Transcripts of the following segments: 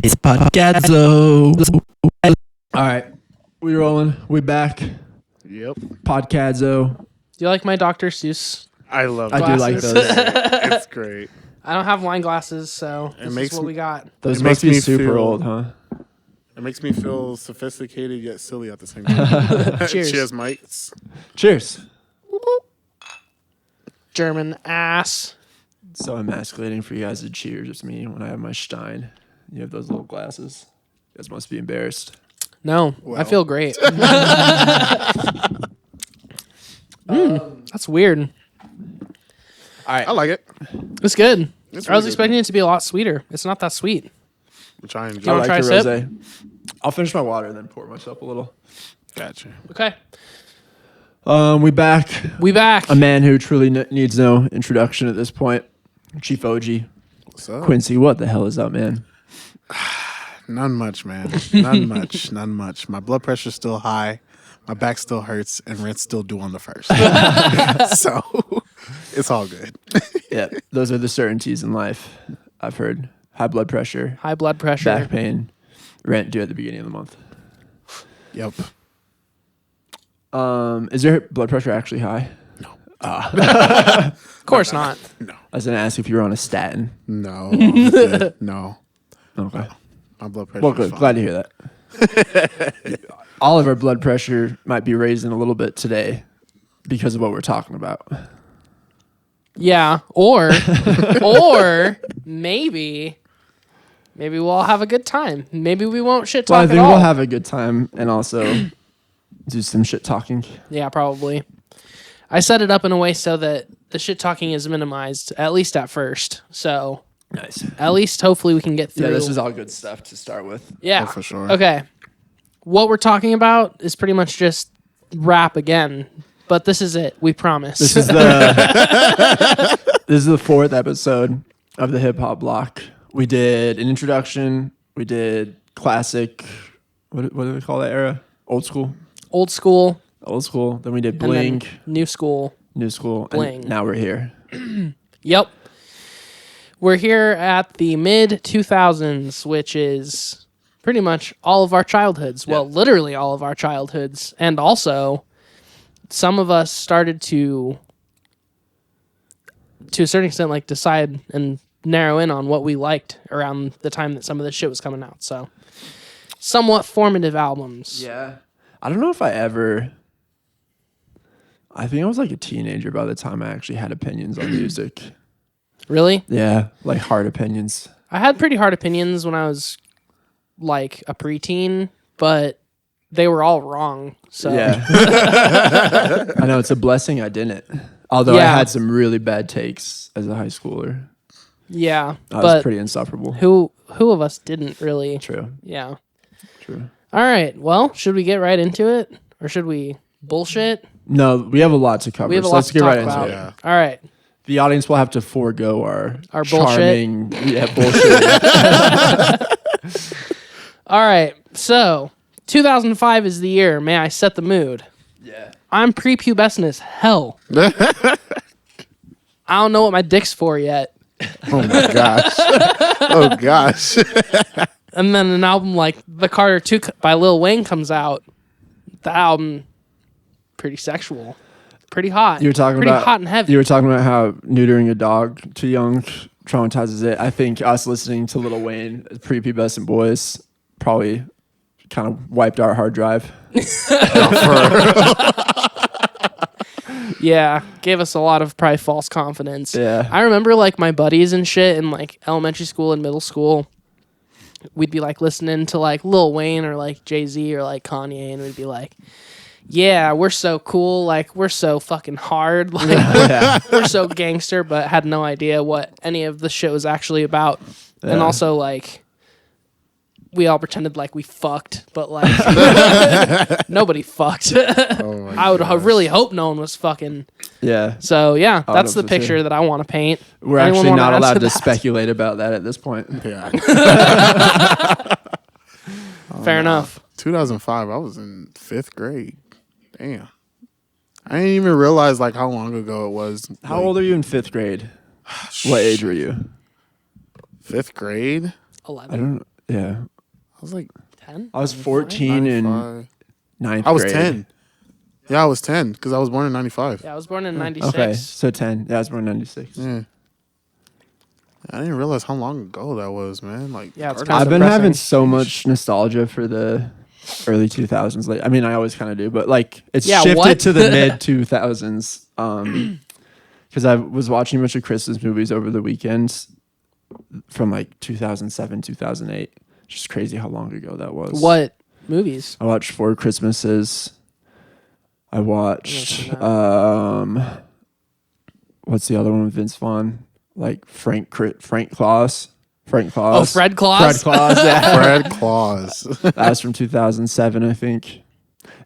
It's podcadzo. All right, we rolling. We back. Yep. Podcadzo. Do you like my Dr. Seuss? I love I do like Glasses. those. It's great. I don't have wine glasses, so this makes is what me- we got. Those It must makes be me super feel- old, huh? It makes me feel sophisticated yet silly at the same time. Cheers. Cheers, mates. Cheers. German ass. So emasculating for you guys to cheers with me when I have my Stein. You have those little glasses. You guys must be embarrassed. No, I Well. feel great. That's weird. All right. I like it. It's good. It's I was really expecting it to be a lot sweeter. It's not that sweet. Which I You enjoy. wanna try a your sip? rosé. I'll finish my water and then pour myself a little. Gotcha. Okay. We back. We back. A man who truly needs no introduction at this point. Chief OJIH. What's up? Quincy, what the hell is up, man? None much, man. None much. None much. My blood pressure's still high. My back still hurts, and rent's still due on the 1st. So it's all good. Yeah, those are the certainties in life. I've heard high blood pressure, High blood pressure. back pain, rent due at the beginning of the month. Yep. Is your blood pressure actually high? Of course not. No. I was gonna ask if you were on a statin. No. I'm good. No. Okay. My blood pressure. Well, good. Glad to hear that. All of our blood pressure might be raising a little bit today because of what we're talking about. Yeah. Or maybe we'll all have a good time. Maybe we won't shit talk Well, I at think all. we'll have a good time and also do some shit talking. Yeah, probably. I set it up in a way so that the shit talking is minimized, at least at first. So Nice. at least hopefully we can get through. Yeah, this is all good stuff to start with. Yeah, Oh, for sure. Okay. What we're talking about is pretty much just rap again, but this is it. We promise. This is the this is the 4th episode of the hip hop block. We did an introduction. We did classic. What do we call that era? Old school. old school, Old school. Then we did and then Blink, new school. New school, Bling. and now we're here. Yep. We're here at the mid 2000s, which is pretty much all of our childhoods. Well, literally all of our childhoods. And also, some of us started to a certain extent, like decide and narrow in on what we liked around the time that some of this shit was coming out. So, somewhat formative albums. Yeah. I don't know if I think I was like a teenager by the time I actually had opinions on music. Really? Yeah, like hard opinions. I had pretty hard opinions when I was like a preteen, but they were all wrong. So Yeah. I know it's a blessing I didn't. Although I Yeah. had some really bad takes as a high schooler. yeah. I was But pretty insufferable. who of us didn't really? True. Yeah. True. All right. Well, should we get right into it, or should we bullshit? No, we have a lot to cover. We have a so lot let's to get talk right about. into it. Yeah. All right. The audience will have to forego our bullshit. charming, bullshit. All right. So, 2005 is the year. May I set the mood? Yeah. I'm prepubescent as hell. I don't know what my dick's for yet. Oh my gosh. Oh gosh. And then an album like The Carter 2 by Lil Wayne comes out. The album, pretty sexual, pretty hot. You were talking pretty about hot and heavy. You were talking about how neutering a dog too young traumatizes it. I think us listening to Lil Wayne, prepubescent boys, probably kind of wiped our hard drive. Yeah, gave us a lot of probably false confidence. Yeah. I remember like my buddies and shit in like elementary school and middle school. We'd be like listening to like Lil Wayne or like Jay-Z or like Kanye, and we'd be like, yeah, we're so cool, like we're so fucking hard, like Yeah. we're so gangster, but had no idea what any of the shit was actually about. And Yeah. also like we all pretended like we fucked, but like nobody fucked. Oh my I would gosh. really hope no one was fucking. Yeah. So yeah, would that's hope the so, too. picture that I want to paint. We're Anyone actually wanna not add allowed to that? speculate about that at this point. Yeah. Fair enough. 2005. I was in 5th grade. Damn. I didn't even realize like how long ago it was. How old are you in 5th grade? What age were you? 5th grade? 11. I don't know. Yeah. I was like 10? I was 14 in 95. ninth I was grade. 10. Yeah, I was 10 because I was born in 95. Yeah, I was born in 96. Okay, so 10. Yeah, I was born in 96. Yeah. I didn't realize how long ago that was, man. Like, Yeah, it's Carter- kinda I've been depressing. having so much nostalgia for the early 2000s. Like, I mean, I always kind of do, but like it's shifted what? to the mid 2000s. Because I was watching a bunch of Christmas movies over the weekends from like 2007, 2008. Just crazy how long ago that was. What movies? I watched Four Christmases. I watched what's the other one with Vince Vaughn? Like Frank Claus. Frank Claus. Oh, Fred Claus? Fred Claus, yeah. Fred Claus. That was from 2007, I think.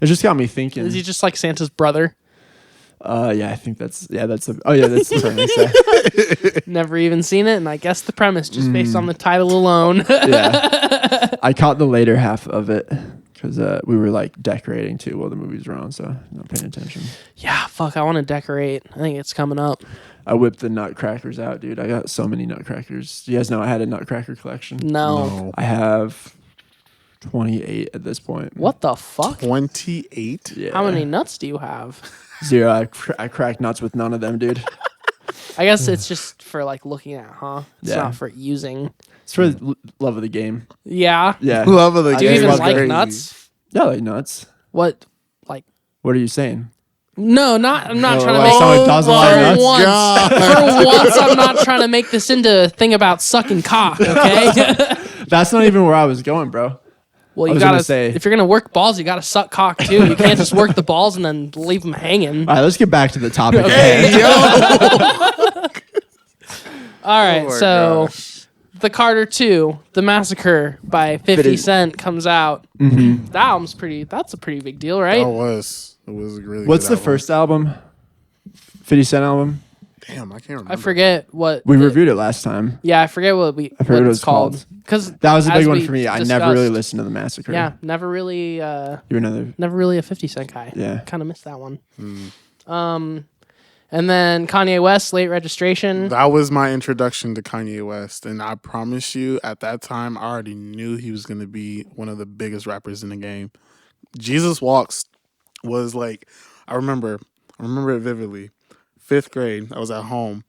It just got me thinking. Is he just like Santa's brother? Yeah, I think that's the premise. Yeah. Never even seen it, and I guess the premise just based on the title alone. Yeah. I caught the later half of it because we were like decorating too while the movies were on, so not paying attention. Yeah, fuck, I want to decorate. I think it's coming up. I whipped the nutcrackers out, dude. I got so many nutcrackers. You guys know I had a nutcracker collection? No. I have 28 at this point. What the fuck? 28? Yeah. How many nuts do you have? 0. I cracked nuts with none of them, dude. I guess it's just for like looking at, huh? It's Yeah. not for using. It's for the love of the game. Yeah. Yeah. Love of the Do you game. even was like crazy. nuts? Yeah, I like nuts. What? Like? What are you saying? No, not. I'm not trying to like make. someone doesn't like for nuts? once, God. for once, I'm not trying to make this into a thing about sucking cock. Okay. That's not even where I was going, bro. Well, I you was gonna gotta say- if you're gonna work balls, you gotta suck cock too. You can't just work the balls and then leave them hanging. All right, let's get back to the topic. Hey, yo. All right, my so gosh. the Carter 2, The Massacre by 50 Cent comes out. That album's that's a pretty big deal, right? It was a really What's good the album. first album? 50 Cent album? Damn, I can't remember. I forget what We reviewed it last time. Yeah, I forget what forget what what it's it's called. Because That was a big one for me. I never really listened to The Massacre. Yeah, never really You're another. never really a 50 Cent guy. Yeah. Kind of missed that one. And then Kanye West, Late Registration. That was my introduction to Kanye West. And I promise you, at that time, I already knew he was going to be one of the biggest rappers in the game. Jesus Walks was like, I remember it vividly. 5th grade, I was at home.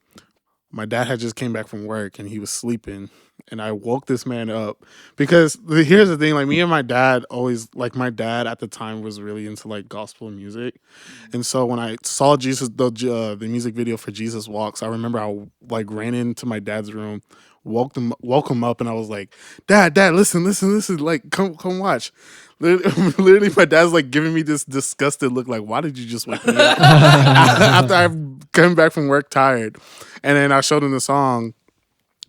My dad had just came back from work and he was sleeping. And I woke this man up because here's the thing, like me and my dad always, like my dad at the time was really into like gospel music. And so when I saw the music video for Jesus Walks, I remember I like ran into my dad's room, woke him up, and I was like, Dad, listen, like come watch. Literally, my dad's like giving me this disgusted look, like, why did you just wake me up? After I came back from work tired. And then I showed him the song.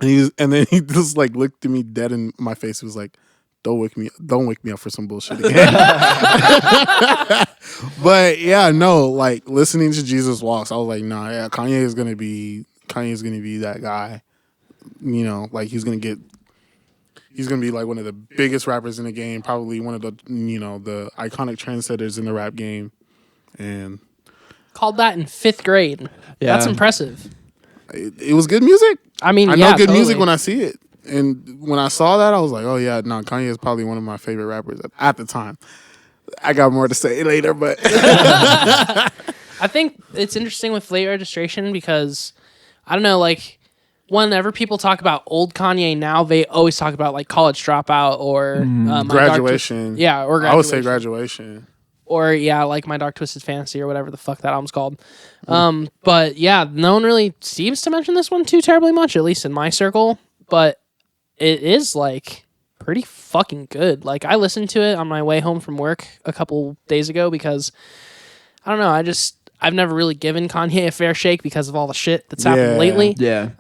And then he just like looked at me dead in my face. He was like, Don't wake me up for some bullshit again. But yeah, no, like listening to Jesus Walks, I was like, nah, yeah, Kanye is gonna be that guy. You know, like he's gonna be like one of the biggest rappers in the game, probably one of the the iconic trendsetters in the rap game. And Called that in 5th grade. Yeah. That's impressive. it was good music. I mean, I yeah, know good music totally. when I see it. And when I saw that, I was like, oh, yeah, no, Kanye is probably one of my favorite rappers at the time. I got more to say later, but... I think it's interesting with Late Registration because, I don't know, like, whenever people talk about old Kanye now, they always talk about, like, College Dropout or... My Graduation. Yeah, or Graduation. I would say Graduation. Or, yeah, like My Dark Twisted Fantasy or whatever the fuck that album's called. But, yeah, no one really seems to mention this one too terribly much, at least in my circle. But it is, like, pretty fucking good. Like, I listened to it on my way home from work a couple days ago because, I don't know, I've never really given Kanye a fair shake because of all the shit that's happened lately. Yeah.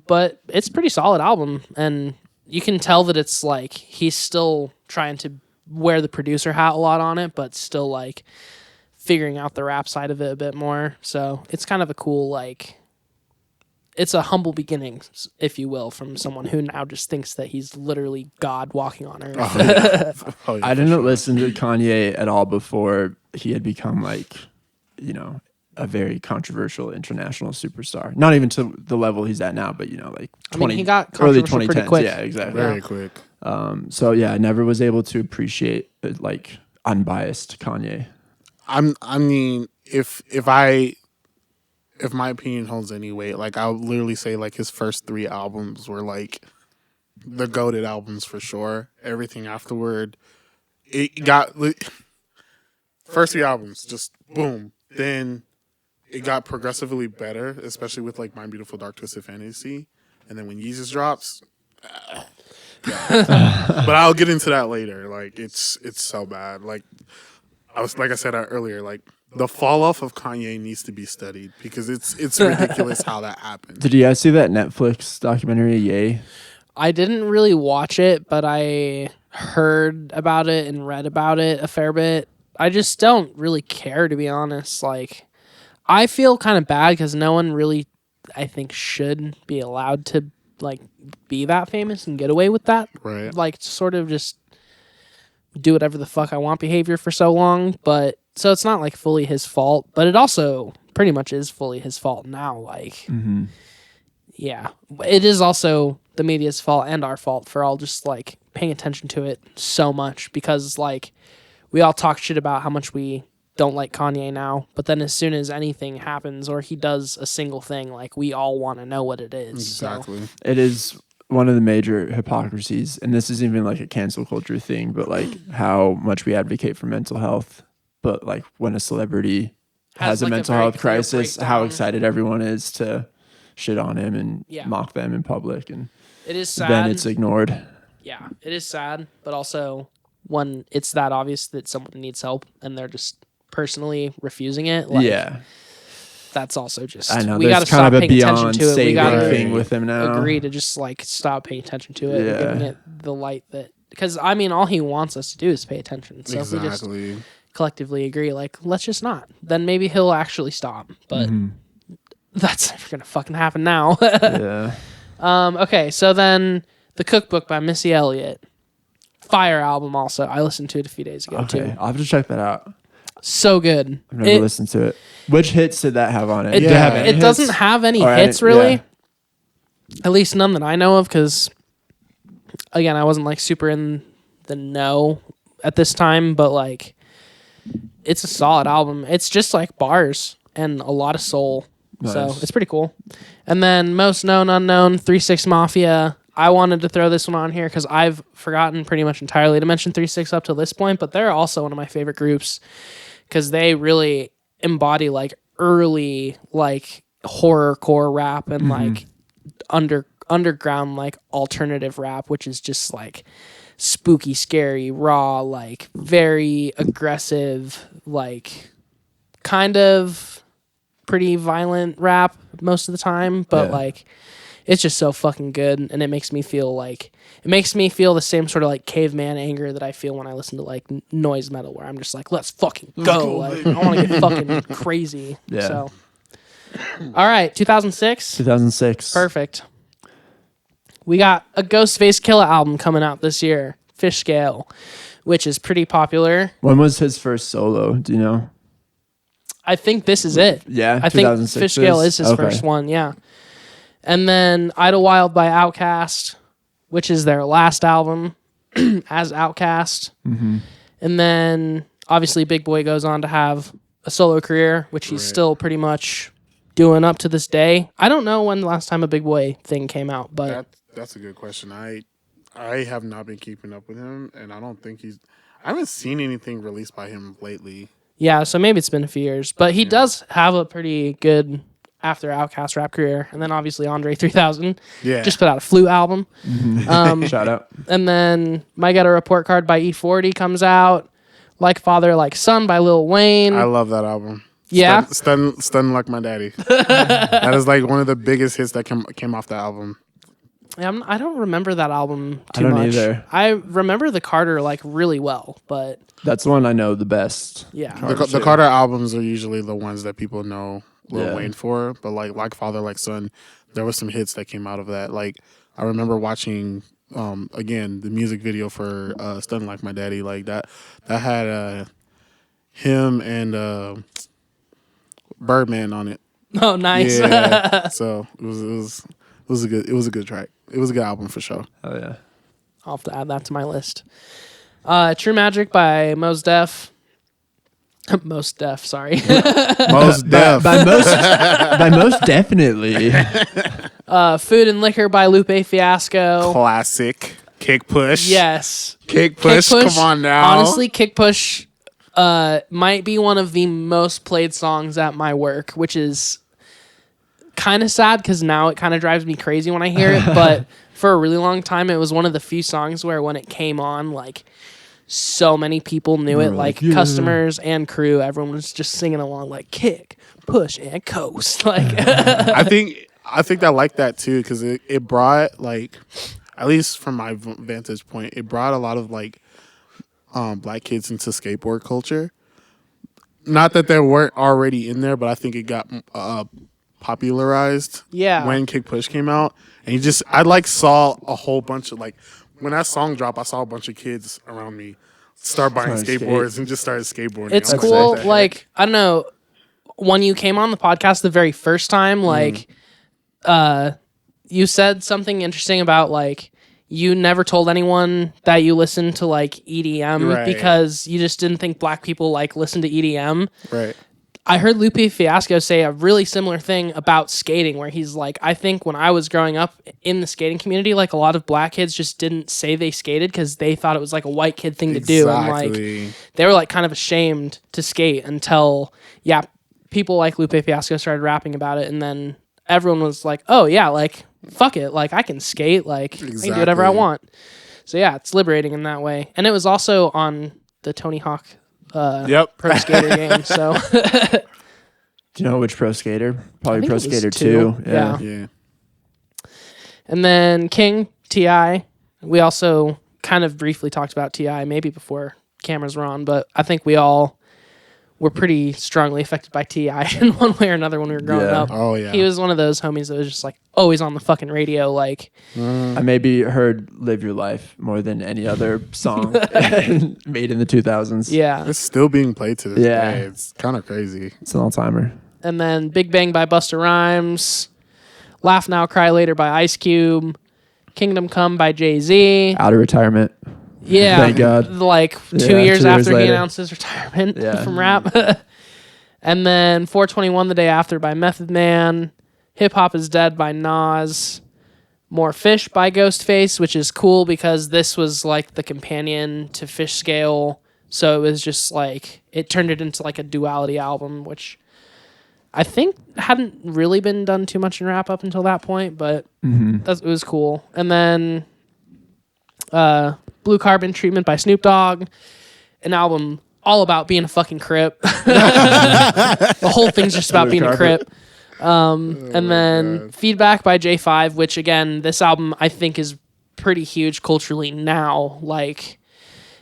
But it's a pretty solid album. And you can tell that it's, like, he's still trying to wear the producer hat a lot on it, but still like figuring out the rap side of it a bit more. So it's kind of a cool, like, it's a humble beginning, if you will, from someone who now just thinks that he's literally God walking on earth. Oh, yeah, I didn't listen to Kanye at all before he had become like, a very controversial international superstar. Not even to the level he's at now, but like I mean, he got early controversial pretty 2010s. quick. Yeah, exactly. Very quick. So yeah, I never was able to appreciate like unbiased Kanye. I mean, if my opinion holds any weight, like I'll literally say like his first 3 albums were like the goated albums for sure. Everything afterward, it got first 3 albums just boom. Then it got progressively better, especially with like My Beautiful Dark Twisted Fantasy, and then when Yeezus drops. But I'll get into that later. Like it's so bad. Like I said earlier, like the fall off of Kanye needs to be studied because it's ridiculous how that happened. Did you guys see that Netflix documentary, Yay? I didn't really watch it, but I heard about it and read about it a fair bit. I just don't really care, to be honest. Like, I feel kind of bad because no one really, I think, should be allowed to like be that famous and get away with that. Right. Like, sort of just do whatever the fuck I want behavior for so long. But so it's not like fully his fault, but it also pretty much is fully his fault now. Like, yeah, it is also the media's fault and our fault for all just like paying attention to it so much because like we all talk shit about how much we don't like Kanye now, but then as soon as anything happens or he does a single thing, like we all want to know what it is. Exactly. So. It is one of the major hypocrisies, and this is even like a cancel culture thing, but like how much we advocate for mental health, but like when a celebrity has a like, mental very health clear crisis, how breakdown. excited everyone is to shit on him and Yeah. mock them in public, and It is sad. then it's ignored. Yeah, it is sad, but also when it's that obvious that someone needs help and they're just personally refusing it, like, Yeah, that's also just I know. we got to There's kind stop of a paying attention beyond to it. We saving got to thing with him now. agree to just like stop paying attention to it Yeah. and giving it the light that because I mean all he wants us to do is pay attention. So if we just Exactly. collectively agree, like let's just not, then maybe he'll actually stop. But that's never gonna fucking happen now. Yeah. Okay, so then the Cookbook by Missy Elliott, fire album. Also, I listened to it a few days ago Okay, too. I'll have to check that out. So good. I've never listened to it. Which hits did that have on it? It, Did it have any it hits? doesn't have any Or any- hits really. yeah. At least none that I know of, because again, I wasn't like super in the know at this time, but like it's a solid album. It's just like bars and a lot of soul. So Nice. it's pretty cool. And then Most Known Unknown, 3-6 Mafia. I wanted to throw this one on here because I've forgotten pretty much entirely to mention 3-6 up to this point, but they're also one of my favorite groups because they really embody like early like horrorcore rap and like underground like alternative rap, which is just like spooky, scary, raw, like very aggressive, like kind of pretty violent rap most of the time, but Yeah. like it's just so fucking good, and it makes me feel the same sort of like caveman anger that I feel when I listen to like noise metal, where I'm just like, let's fucking go. Like, I want to get fucking crazy. Yeah. So, all right, 2006. 2006. Perfect. We got a Ghostface Killah album coming out this year, Fish Scale, which is pretty popular. When was his first solo? Do you know? I think this is it. Yeah, I think 2006 Fish Scale is his Okay. first one, yeah. And then Idlewild by Outkast, which is their last album as Outkast. Mm-hmm. And then obviously Big Boy goes on to have a solo career, which he's Right. still pretty much doing up to this day. I don't know when the last time a Big Boy thing came out, but That's a good question. I have not been keeping up with him, and I don't think I haven't seen anything released by him lately. yeah, so maybe it's been a few years. But he does have a pretty good after Outkast rap career. And then obviously Andre 3000 Yeah. just put out a Flute album. Shout out. And then My Ghetto Report Card by E40 comes out. Like Father, Like Son by Lil Wayne. I love that album. Yeah? Stun Like My Daddy. That is like one of the biggest hits that came off the album. I don't remember that album I too don't much. either. I remember the Carter like really well, but That's the one I know the best. yeah. The Carter albums are usually the ones that people know Lil Yeah. Wayne for, but like Father, Like Son, there were some hits that came out of that. Like I remember watching again the music video for Stun Like My Daddy, like that had him and Birdman on it. Oh, nice. Yeah. So it was a good track. It was a good album for sure. Oh yeah. I'll have to add that to my list. True Magic by Mos Def. Most Def, sorry. Most Def. By most definitely. Food and Liquor by Lupe Fiasco. Classic. Kick Push. Yes. Kick Push. Come on now. Honestly, Kick Push might be one of the most played songs at my work, which is kind of sad because now it kind of drives me crazy when I hear it. But for a really long time, it was one of the few songs where when it came on, like, so many people knew it, like customers and crew. Everyone was just singing along, like kick, push, and coast. Like, I think I like that too because it brought, like, at least from my vantage point, it brought a lot of like black kids into skateboard culture. Not that they weren't already in there, but I think it got popularized. Yeah. When Kick Push came out, and I like saw a whole bunch of, like, when that song dropped, I saw a bunch of kids around me start buying skateboards and just started skateboarding. It's cool. Like, I don't know, when you came on the podcast the very first time, like, you said something interesting about, like, you never told anyone that you listened to, like, EDM because you just didn't think black people, like, listened to EDM. Right. I heard Lupe Fiasco say a really similar thing about skating, where he's like, I think when I was growing up in the skating community, like, a lot of black kids just didn't say they skated because they thought it was like a white kid thing to do. And like, they were like kind of ashamed to skate until, people like Lupe Fiasco started rapping about it. And then everyone was like, oh yeah, like, fuck it. Like, I can skate. Like, I can do whatever I want. So yeah, it's liberating in that way. And it was also on the Tony Hawk pro skater game. So do you know which pro skater? Probably Pro Skater 2. Yeah. And then King, T.I. We also kind of briefly talked about T.I. maybe before cameras were on, but I think we all were pretty strongly affected by T.I. in one way or another when we were growing up. Oh yeah. He was one of those homies that was just like always on the fucking radio. Like, I maybe heard "Live Your Life" more than any other song made in the 2000s. yeah. It's still being played to this day. It's kind of crazy. It's an all-timer. And then Big Bang by Busta Rhymes, Laugh Now, Cry Later by Ice Cube, Kingdom Come by Jay-Z. Out of retirement. Yeah. Thank God. Like 2 years after he announced his retirement from rap. And then 421 The Day After by Method Man, Hip Hop Is Dead by Nas, More Fish by Ghostface, which is cool because this was like the companion to Fish Scale. So it was just like, it turned it into like a duality album, which I think hadn't really been done too much in rap up until that point, but it was cool. And then Blue Carbon Treatment by Snoop Dogg, an album all about being a fucking Crip. The whole thing's just about being a Crip. And then Feedback by J5, which again, this album I think is pretty huge culturally now. Like,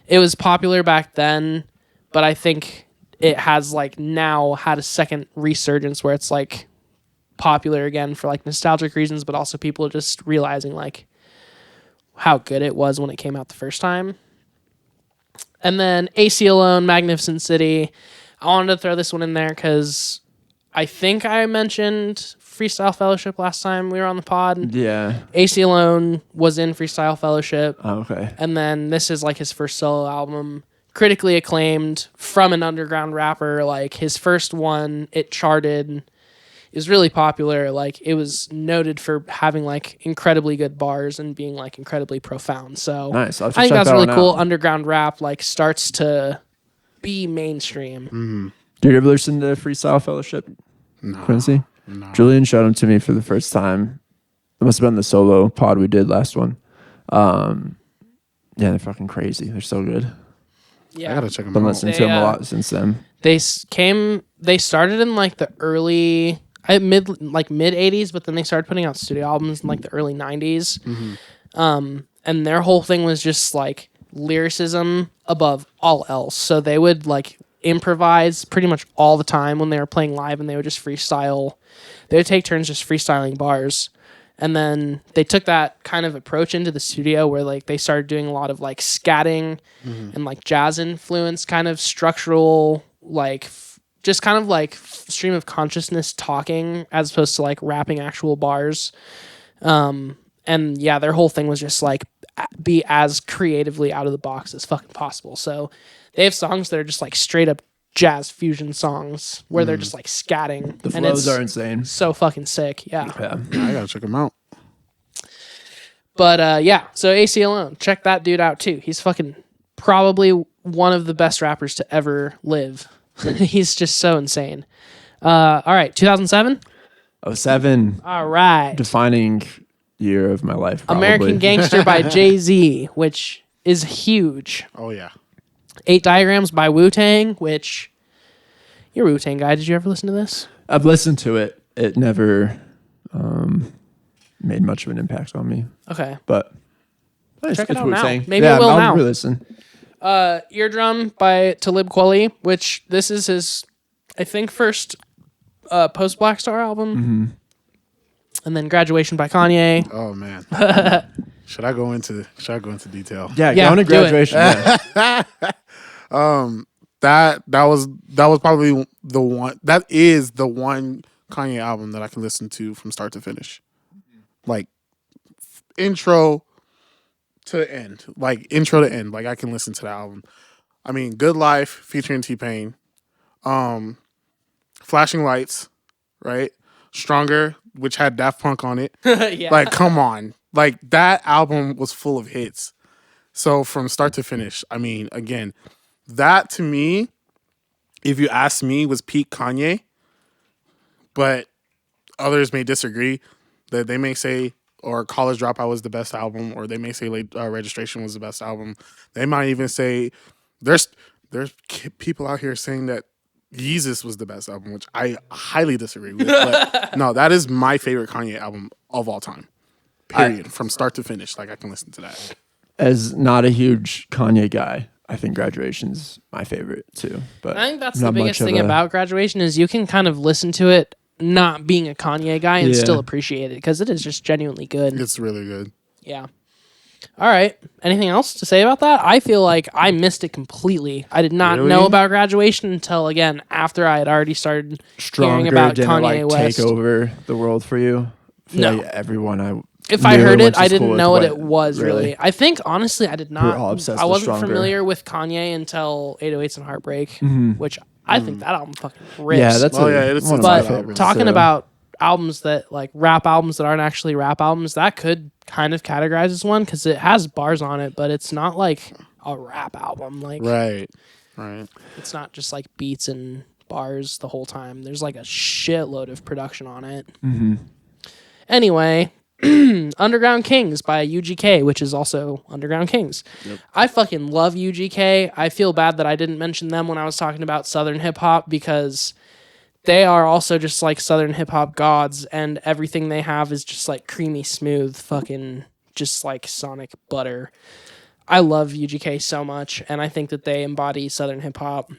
it was popular back then, but I think it has like now had a second resurgence where it's like popular again for like nostalgic reasons, but also people just realizing like how good it was when it came out the first time. And then AC Alone, Magnificent City. I wanted to throw this one in there because I think I mentioned Freestyle Fellowship last time we were on the pod. Yeah. AC Alone was in Freestyle Fellowship. Oh, okay. And then this is like his first solo album. Critically acclaimed from an underground rapper. Like, his first one, it charted. It was really popular. Like, it was noted for having like incredibly good bars and being like incredibly profound. So nice. I think that's really cool. Underground rap like starts to be mainstream. Did you ever listen to Freestyle Fellowship? No. Quincy? No. Julian showed them to me for the first time. It must have been the solo pod we did last one. Yeah, they're fucking crazy. They're so good. Yeah. I gotta check them Been out. listening to them a lot since then. They started in like the early mid 80s, but then they started putting out studio albums in like the early 90s. And their whole thing was just like lyricism above all else. So they would like improvise pretty much all the time when they were playing live, and they would just freestyle. They would take turns just freestyling bars. And then they took that kind of approach into the studio where like they started doing a lot of like scatting and like jazz influence, kind of structural, like just kind of like stream of consciousness talking as opposed to like rapping actual bars. And yeah, their whole thing was just like be as creatively out of the box as fucking possible. So they have songs that are just like straight up jazz fusion songs where they're just like scatting. The and flows it's are insane. so fucking sick. Yeah. Yeah. I gotta check him out. But yeah, so AC Alone, check that dude out too. He's fucking probably one of the best rappers to ever live. He's just so insane. All right, 2007. 07. All right, Defining year of my life. Probably. American Gangster by Jay-Z, which is huge. Oh yeah. 8 Diagrams by Wu-Tang, which you're a Wu-Tang guy. Did you ever listen to this? I've listened to it. It never made much of an impact on me. Okay. But Check it out Wu-Tang. now. Maybe it will I'll now. re-listen. Eardrum by Talib Kweli, which this is his, I think, first post Black Star album. Mm-hmm. And then Graduation by Kanye. Oh man. Should I go into detail? Yeah, Yeah, going to do it. graduation. Yeah. That was probably the one. That is the one Kanye album that I can listen to from start to finish, like intro to end. Like intro to end. Like I can listen to that album. I mean, Good Life featuring T-Pain, Flashing Lights, right? Stronger, which had Daft Punk on it. Yeah. Like, come on. Like, that album was full of hits. So, from start to finish, I mean, again, that to me, if you ask me, was peak Kanye. But others may disagree. That they may say, or College Dropout was the best album, or they may say Late Registration was the best album. They might even say, there's people out here saying that Yeezus was the best album, which I highly disagree with. But no, that is my favorite Kanye album of all time. Period. From start to finish. Like, I can listen to that. As not a huge Kanye guy, I think Graduation's my favorite too. But I think that's not the biggest much of thing a- about Graduation is you can kind of listen to it not being a Kanye guy and Yeah. still appreciate it because it is just genuinely good. It's really good. Yeah. All right. Anything else to say about that? I feel like I missed it completely. I did not Really? know about Graduation until, again, after I had already started Stronger hearing about didn't Kanye West. take over the world for you. I feel No. like everyone If I knew heard and it, went to I school didn't with know what went- it was really. I think, honestly, I did We're not. all obsessed I with wasn't Stronger. familiar with Kanye until 808s and Heartbreak, which I think that album fucking rips. Yeah, that's Oh, yeah, it's one of a my good But album. favorites. talking so. about albums that like rap albums that aren't actually rap albums, that could kind of categorize as one because it has bars on it, but it's not like a rap album. Like Right. it's not just like beats and bars the whole time. There's like a shitload of production on it. Mm-hmm. Anyway, Underground Kings by UGK, which is also Underground Kings. Yep. I fucking love UGK. I feel bad that I didn't mention them when I was talking about Southern hip hop because they are also just like Southern hip hop gods, and everything they have is just like creamy smooth, fucking just like sonic butter. I love UGK so much, and I think that they embody Southern hip hop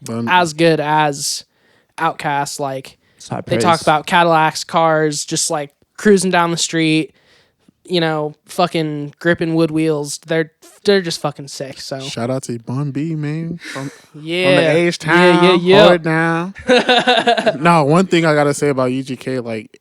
But as good as Outkast. Like It's high they praise. talk about Cadillacs, cars, just like cruising down the street, you know, fucking gripping wood wheels. They're just fucking sick. So shout out to Bon B, man. From yeah, the H-Town. yeah. Hold it down. No, one thing I got to say about UGK, like,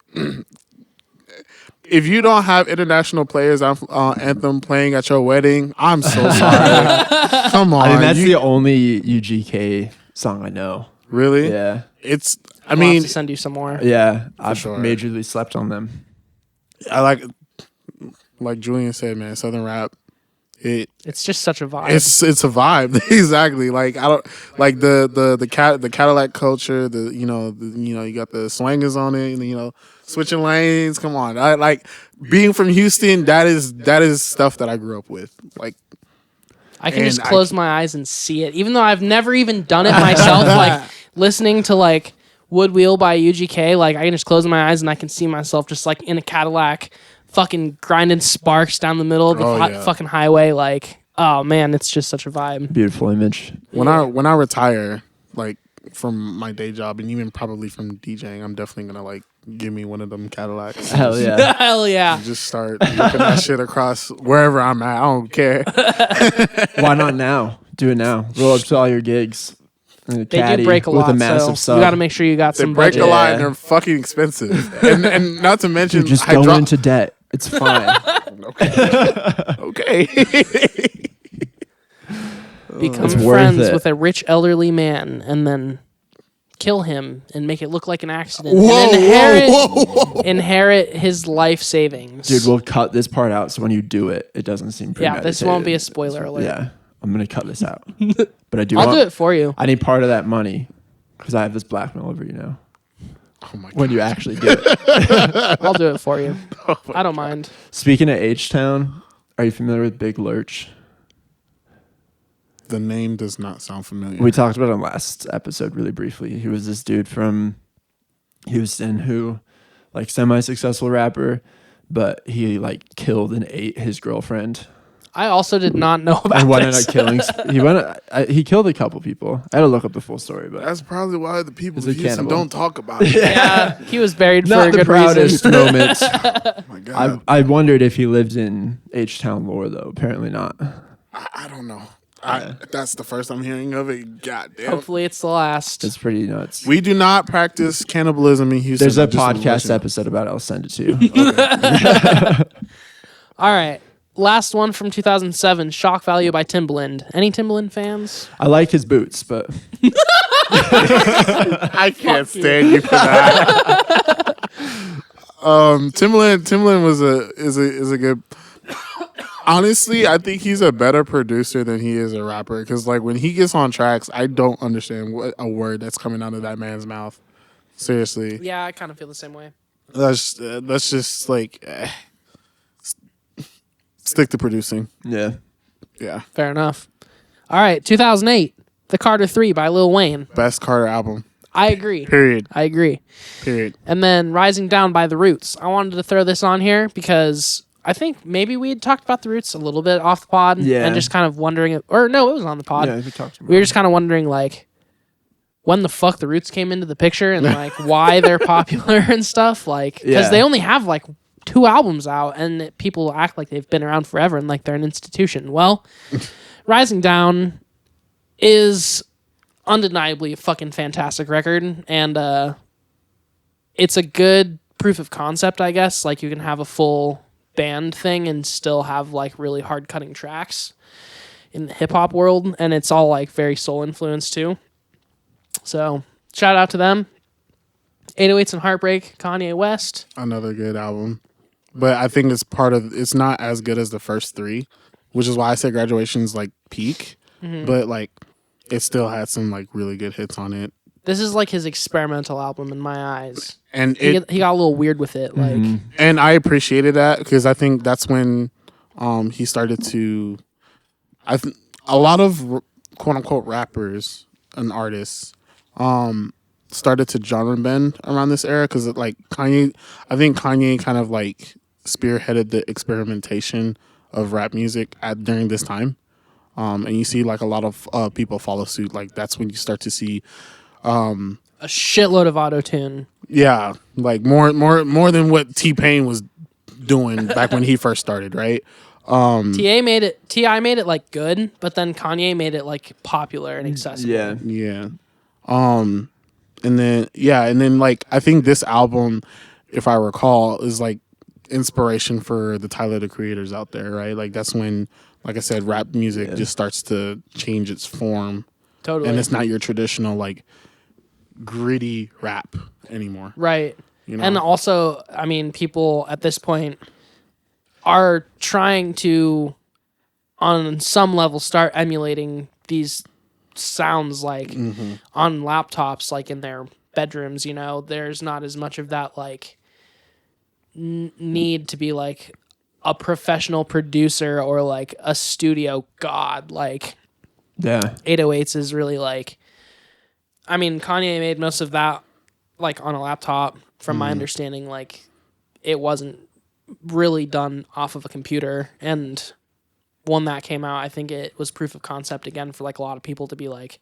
if you don't have international players anthem playing at your wedding, I'm so sorry. Come on. I mean, that's the only UGK song I know. Really? Yeah. It's, I I'll mean, have to send you some more. Yeah. I've sure. majorly slept on them. I like Julian said, man, Southern rap, It's just such a vibe. it's a vibe. Exactly. Like, I don't like the Cadillac culture, you got the swangers on it, and switching lanes. Come on. I like being from Houston, that is stuff that I grew up with. Like, I can and just close my eyes and see it, even though I've never even done it myself. Like listening to like Wood Wheel by UGK, like I can just close my eyes and I can see myself just like in a Cadillac, fucking grinding sparks down the middle of the fucking highway. Like, oh man, it's just such a vibe. Beautiful image. when I retire, like from my day job and even probably from DJing, I'm definitely gonna like give me one of them Cadillacs. Hell yeah. Hell yeah. Just start looking that shit across wherever I'm at. I don't care. Why not now? Do it now. Roll up to all your gigs. They do break a with lot, a massive so sub. you got to make sure you got They some break budget. a lot and Yeah. they're fucking expensive. And not to mention, Dude, just go into debt. It's fine. Okay. Become It's worth friends it. with a rich elderly man and then kill him and make it look like an accident. Whoa, and inherit his life savings. Dude, we'll cut this part out so when you do it, it doesn't seem premeditated. this won't be a spoiler alert. Yeah, I'm gonna cut this out. But I do. I'll do it for you. I need part of that money because I have this blackmail over you now. Oh my God. When you actually do it. I'll do it for you. I don't mind. Speaking of H-Town, are you familiar with Big Lurch? The name does not sound familiar. We talked about him last episode really briefly. He was this dude from Houston who, like, semi-successful rapper, but he like killed and ate his girlfriend. I also did not know about And this. he killed a couple people. I had to look up the full story, but That's probably why the people He's of a Houston cannibal. don't talk about it. Yeah, he was buried for a not the good proudest reason. moments. Oh my God. I wondered if he lived in H-Town lore, though. Apparently not. I don't know. That's the first I'm hearing of it. God damn. Hopefully it's the last. It's pretty nuts. We do not practice cannibalism in Houston. There's a I just wanna let podcast you know. episode about it. I'll send it to you. All right. Last one from 2007, Shock Value by Timbaland. Any Timbaland fans? I like his boots, but I can't stand you for that. Timbaland is a good. Honestly, I think he's a better producer than he is a rapper. Because like when he gets on tracks, I don't understand what a word that's coming out of that man's mouth. Seriously, Yeah, I kind of feel the same way. that's just like stick to producing. yeah. Yeah, Fair enough. All right, 2008, The Carter 3 by Lil Wayne. best Carter album. I agree. Period. I agree. Period. And then Rising Down by The Roots. I wanted to throw this on here because I think maybe we had talked about The Roots a little bit off the pod. Yeah. And just kind of wondering, or no, it was on the pod. Yeah, we talked about We were just kind of wondering, like, when the fuck The Roots came into the picture and, like, why they're popular and stuff. Like, because Yeah. they only have, like, 2 albums out and people act like they've been around forever and, like, they're an institution. Well, Rising Down is undeniably a fucking fantastic record. And it's a good proof of concept, I guess. Like, you can have a full band thing and still have, like, really hard cutting tracks in the hip hop world, and it's all like very soul influenced too. So shout out to them. 808s and Heartbreak, Kanye West. Another good album. But I think it's not as good as the first 3, which is why I say Graduation's like peak. But like it still had some like really good hits on it. This is like his experimental album in my eyes. And He got a little weird with it. Like, and I appreciated that because I think that's when he started to a lot of quote unquote rappers and artists started to genre bend around this era because like I think Kanye kind of like spearheaded the experimentation of rap music during this time. And you see like a lot of people follow suit. Like that's when you start to see a shitload of auto-tune. yeah, like more than what T-Pain was doing back when he first started, right? T.I. made it like good, but then Kanye made it like popular and accessible. Yeah. Yeah. And then like I think this album, if I recall, is like inspiration for the Tyler the Creators out there, right? Like that's when, like I said, rap music just starts to change its form. Totally. And it's not your traditional like gritty rap anymore. Right. You know? And also, I mean, people at this point are trying to, on some level, start emulating these sounds like on laptops, like in their bedrooms, you know? There's not as much of that, like, need to be, like, a professional producer or, like, a studio god. Like, Yeah. 808s is really, like... I mean, Kanye made most of that, like, on a laptop. From my understanding, like, it wasn't really done off of a computer. And when that came out, I think it was proof of concept again for, like, a lot of people to be like,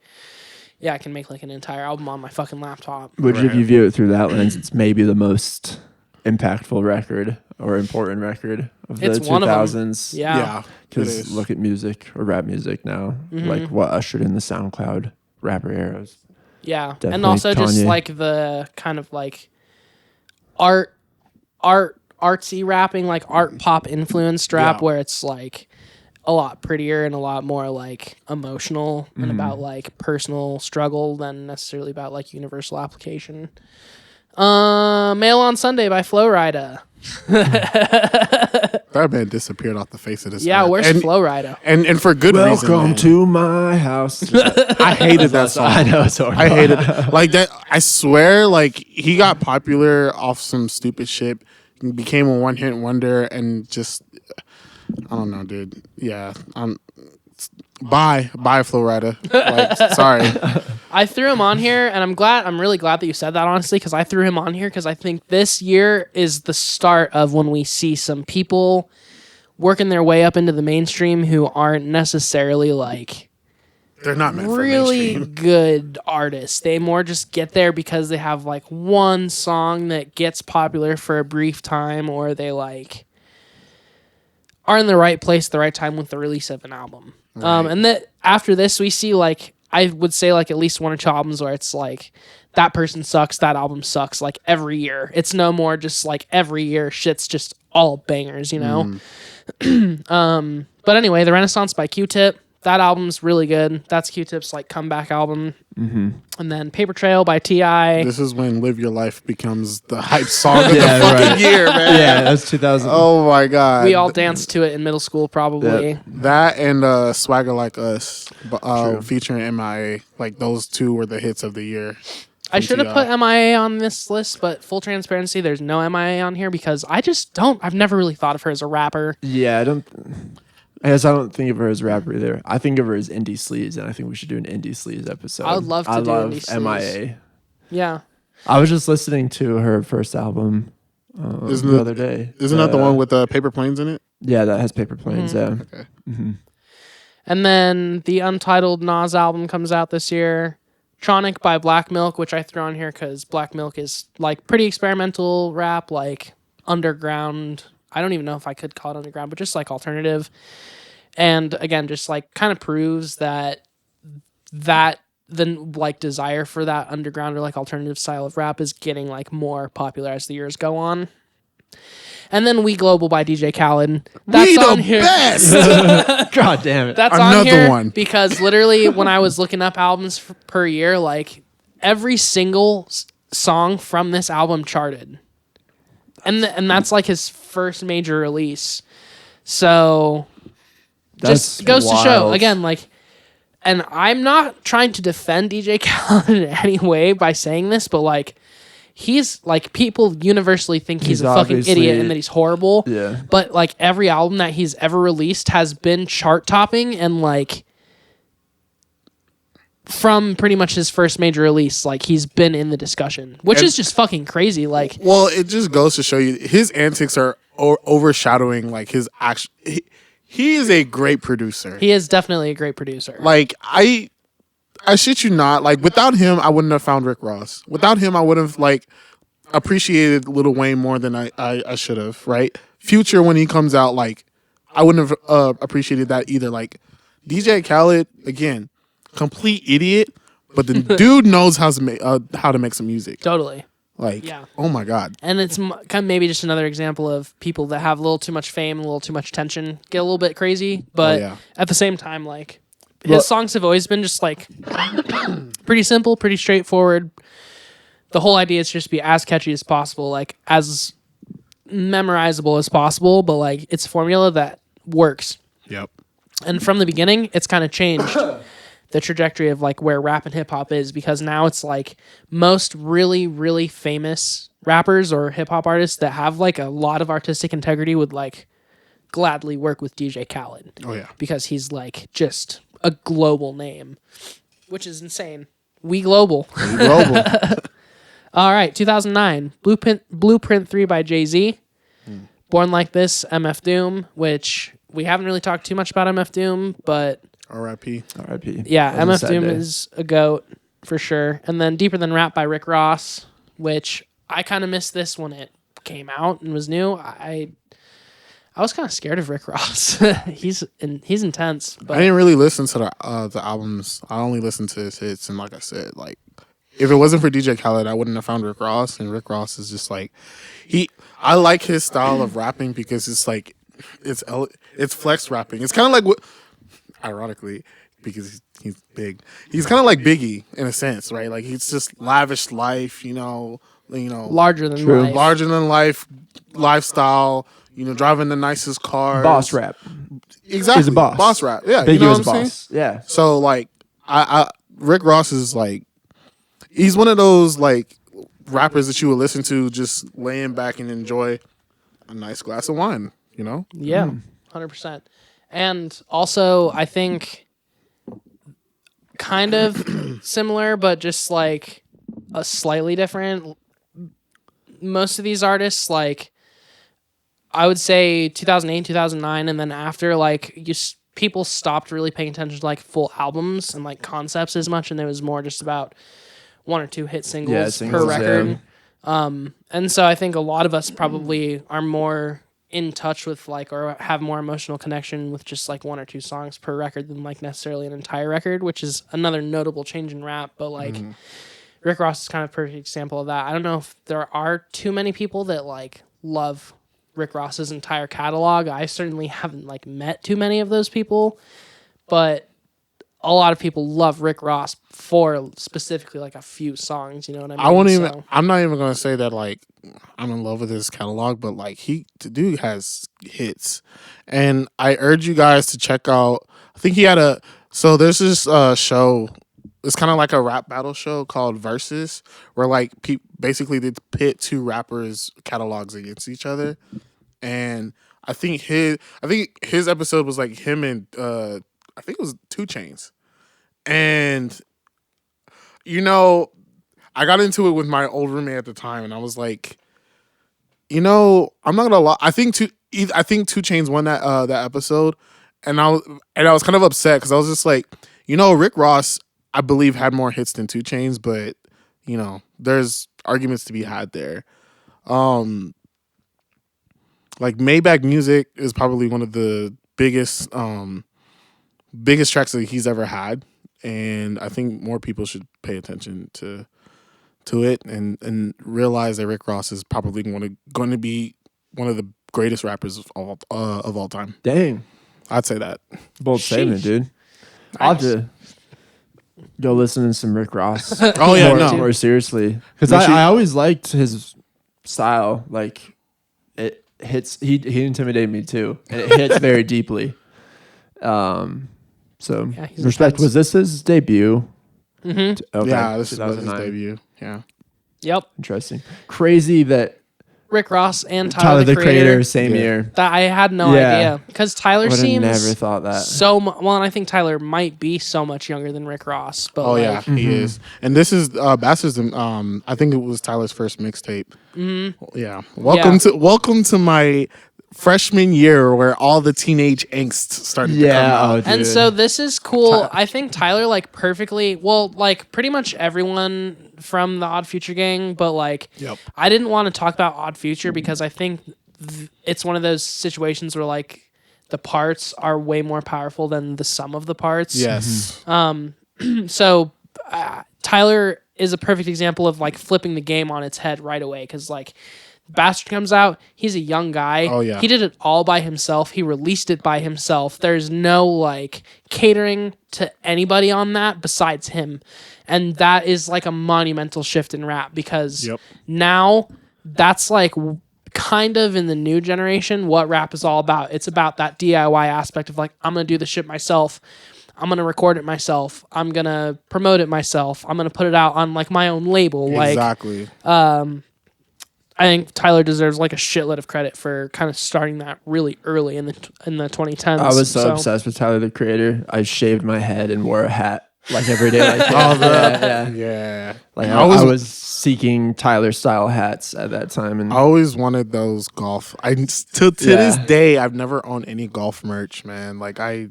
yeah, I can make, like, an entire album on my fucking laptop. Which, if you view it through that lens, it's maybe the most impactful record or important record of the It's one of 2000s. them. Yeah. it Because is. look at music or rap music now, like what ushered in the SoundCloud rapper eras. Yeah. And Definitely also just, Kanye. like, the kind of, like, art artsy rapping, like art pop influenced rap, Yeah. where it's like a lot prettier and a lot more like emotional and about like personal struggle than necessarily about like universal application. Mail on Sunday by Flo Rida. That man disappeared off the face of this Yeah, earth. where's Flo Rida? And for good reason. Welcome man. to my house. I hated that song. I know it's horrible. I hated it. Like that. I swear, like he got popular off some stupid shit, became a one hit wonder, and just I don't know, dude. Yeah, bye, Flo Rida. Like, sorry. I threw him on here, and I'm really glad that you said that, honestly, because I threw him on here because I think this year is the start of when we see some people working their way up into the mainstream who aren't necessarily like They're not meant for really mainstream. good artists. They more just get there because they have like one song that gets popular for a brief time, or they like are in the right place at the right time with the release of an album. Right. And that after this, we see like, I would say like at least one or two albums where it's like that person sucks, that album sucks, like every year. It's no more just like every year shit's just all bangers, you know? But anyway, The Renaissance by Q-Tip. That album's really good. That's Q-Tip's like comeback album. And then Paper Trail by T.I. This is when "Live Your Life" becomes the hype song of Yeah, the fucking right. year, man. Yeah, that's 2000. Oh my god. We all danced to it in middle school, probably. Yep. That and "Swagger Like Us" True. featuring MIA. Like those two were the hits of the year. I should have T.I. put MIA on this list, but full transparency, there's no MIA on here because I've never really thought of her as a rapper. Yeah, I guess I don't think of her as a rapper either. I think of her as indie sleaze, and I think we should do an indie sleaze episode. I would love to do love indie sleaze. MIA. Yeah. I was just listening to her first album the other day. Isn't that the one with Paper Planes in it? Yeah, that has Paper Planes. Yeah. Okay. And then the Untitled Nas album comes out this year. Tronic by Black Milk, which I threw on here because Black Milk is like pretty experimental rap, like underground. I don't even know if I could call it underground, but just like alternative. And again, just like kind of proves that the like desire for that underground or like alternative style of rap is getting like more popular as the years go on. And then We Global by DJ Khaled. That's We on the here. best. God damn it. That's Another on here one. because literally when I was looking up albums per year, like every single song from this album charted. And that's like his first major release. So just goes to show wild. again, like, and I'm not trying to defend DJ Khaled in any way by saying this, but like he's like people universally think he's a fucking obviously- idiot and that he's horrible. Yeah. But like every album that he's ever released has been chart topping and like from pretty much his first major release, like he's been in the discussion, which is just fucking crazy. Like, Well, it just goes to show you his antics are overshadowing like his action. He is a great producer. he is definitely a great producer. Like I shit you not. Like without him, I wouldn't have found Rick Ross. Without him, I would have like appreciated Lil Wayne more than I should have. Right? Future when he comes out, like I wouldn't have appreciated that either. Like DJ Khaled again, complete idiot, but the dude knows how to make some music. Totally. Like Yeah. oh my god. And it's kind of maybe just another example of people that have a little too much fame, a little too much attention, get a little bit crazy. But yeah. at the same time, like his Well- songs have always been just like pretty simple, pretty straightforward. The whole idea is just be as catchy as possible, like as memorizable as possible, but like it's a formula that works. Yep. And from the beginning, it's kind of changed the trajectory of like where rap and hip hop is because now it's like most really, really famous rappers or hip hop artists that have like a lot of artistic integrity would like gladly work with DJ Khaled Oh yeah. because he's like just a global name, which is insane. We global. Global. All right, 2009, Blueprint 3 by Jay-Z. Born Like This, MF Doom, which we haven't really talked too much about MF Doom, but R.I.P. R.I.P. yeah, That was a MF sad Doom day. is a goat for sure. And then Deeper Than Rap by Rick Ross, which I kind of missed this when it came out and was new. I was kind of scared of Rick Ross. he's intense, I but didn't really listen to the albums. I only listened to his hits, and like I said, like if it wasn't for DJ Khaled, I wouldn't have found Rick Ross. And Rick Ross is just like I like his style of rapping because it's like it's flex rapping. It's kind of like what, ironically, because he's big. He's kind of like Biggie in a sense, right? Like he's just lavish life, Larger than life. larger than life lifestyle. Driving the nicest cars. Boss rap. Exactly. He's a boss. Boss rap. Yeah. Biggie you know was what I'm boss. saying? Yeah. So like, Rick Ross is like, he's one of those like rappers that you would listen to just laying back and enjoy a nice glass of wine. Yeah, 100%. And also, I think kind of similar, but just like a slightly different. Most of these artists, like I would say 2008, 2009, and then after, like people stopped really paying attention to like full albums and like concepts as much, and it was more just about one or two hit singles per record. And so I think a lot of us probably are more in touch with like, or have more emotional connection with just like one or two songs per record than like necessarily an entire record, which is another notable change in rap. But like Rick Ross is kind of a perfect example of that. I don't know if there are too many people that like love Rick Ross's entire catalog. I certainly haven't like met too many of those people, but a lot of people love Rick Ross for specifically like a few songs. You know what I mean? I'm not even gonna say that like I'm in love with his catalog, but like the dude has hits, and I urge you guys to check out. I think he had there's this show. It's kind of like a rap battle show called Versus, where like basically they pit two rappers' catalogs against each other, and I think his episode was like him and I think it was 2 Chainz. And, I got into it with my old roommate at the time, and I was like, I'm not gonna lie. I think 2 Chainz won that episode, and I was kind of upset because I was just like, Rick Ross, I believe, had more hits than 2 Chainz, but there's arguments to be had there. Like Maybach Music is probably one of the biggest tracks that he's ever had. And I think more people should pay attention to it and realize that Rick Ross is probably going to be one of the greatest rappers of all time. Dang. I'd say that. Bold statement, dude. Nice. I'll have to go listen to some Rick Ross. Oh, yeah, more seriously. Because Make sure I always liked his style. Like, it hits, he intimidated me too. And it hits very deeply. So respect. Was this his debut? Mm-hmm. Okay. Yeah, this was his debut. Yeah. Yep. Interesting. Crazy that Rick Ross and Tyler the Creator same year. That I had no idea, because Tyler seems never thought that well, and I think Tyler might be so much younger than Rick Ross. But yeah, he is. And this is Bastards. I think it was Tyler's first mixtape. Mm-hmm. Yeah. Welcome to my freshman year where all the teenage angst started to come out. And so this is cool. I think Tyler pretty much everyone from the Odd Future gang, but I didn't want to talk about Odd Future because I think it's one of those situations where like the parts are way more powerful than the sum of the parts. Yes. So Tyler is a perfect example of like flipping the game on its head right away, because like Bastard comes out, he's a young guy. Oh, yeah. He did it all by himself. He released it by himself. There's no like catering to anybody on that besides him. And that is like a monumental shift in rap, because now that's like kind of in the new generation what rap is all about. It's about that DIY aspect of like, I'm going to do the shit myself. I'm going to record it myself. I'm going to promote it myself. I'm going to put it out on like my own label. Exactly. I think Tyler deserves like a shitload of credit for kind of starting that really early in the 2010s. I was so obsessed with Tyler the Creator. I shaved my head and wore a hat like every day. Like yeah. Like I was seeking Tyler style hats at that time, and I always wanted those golf. To this day, I've never owned any golf merch, man. Like I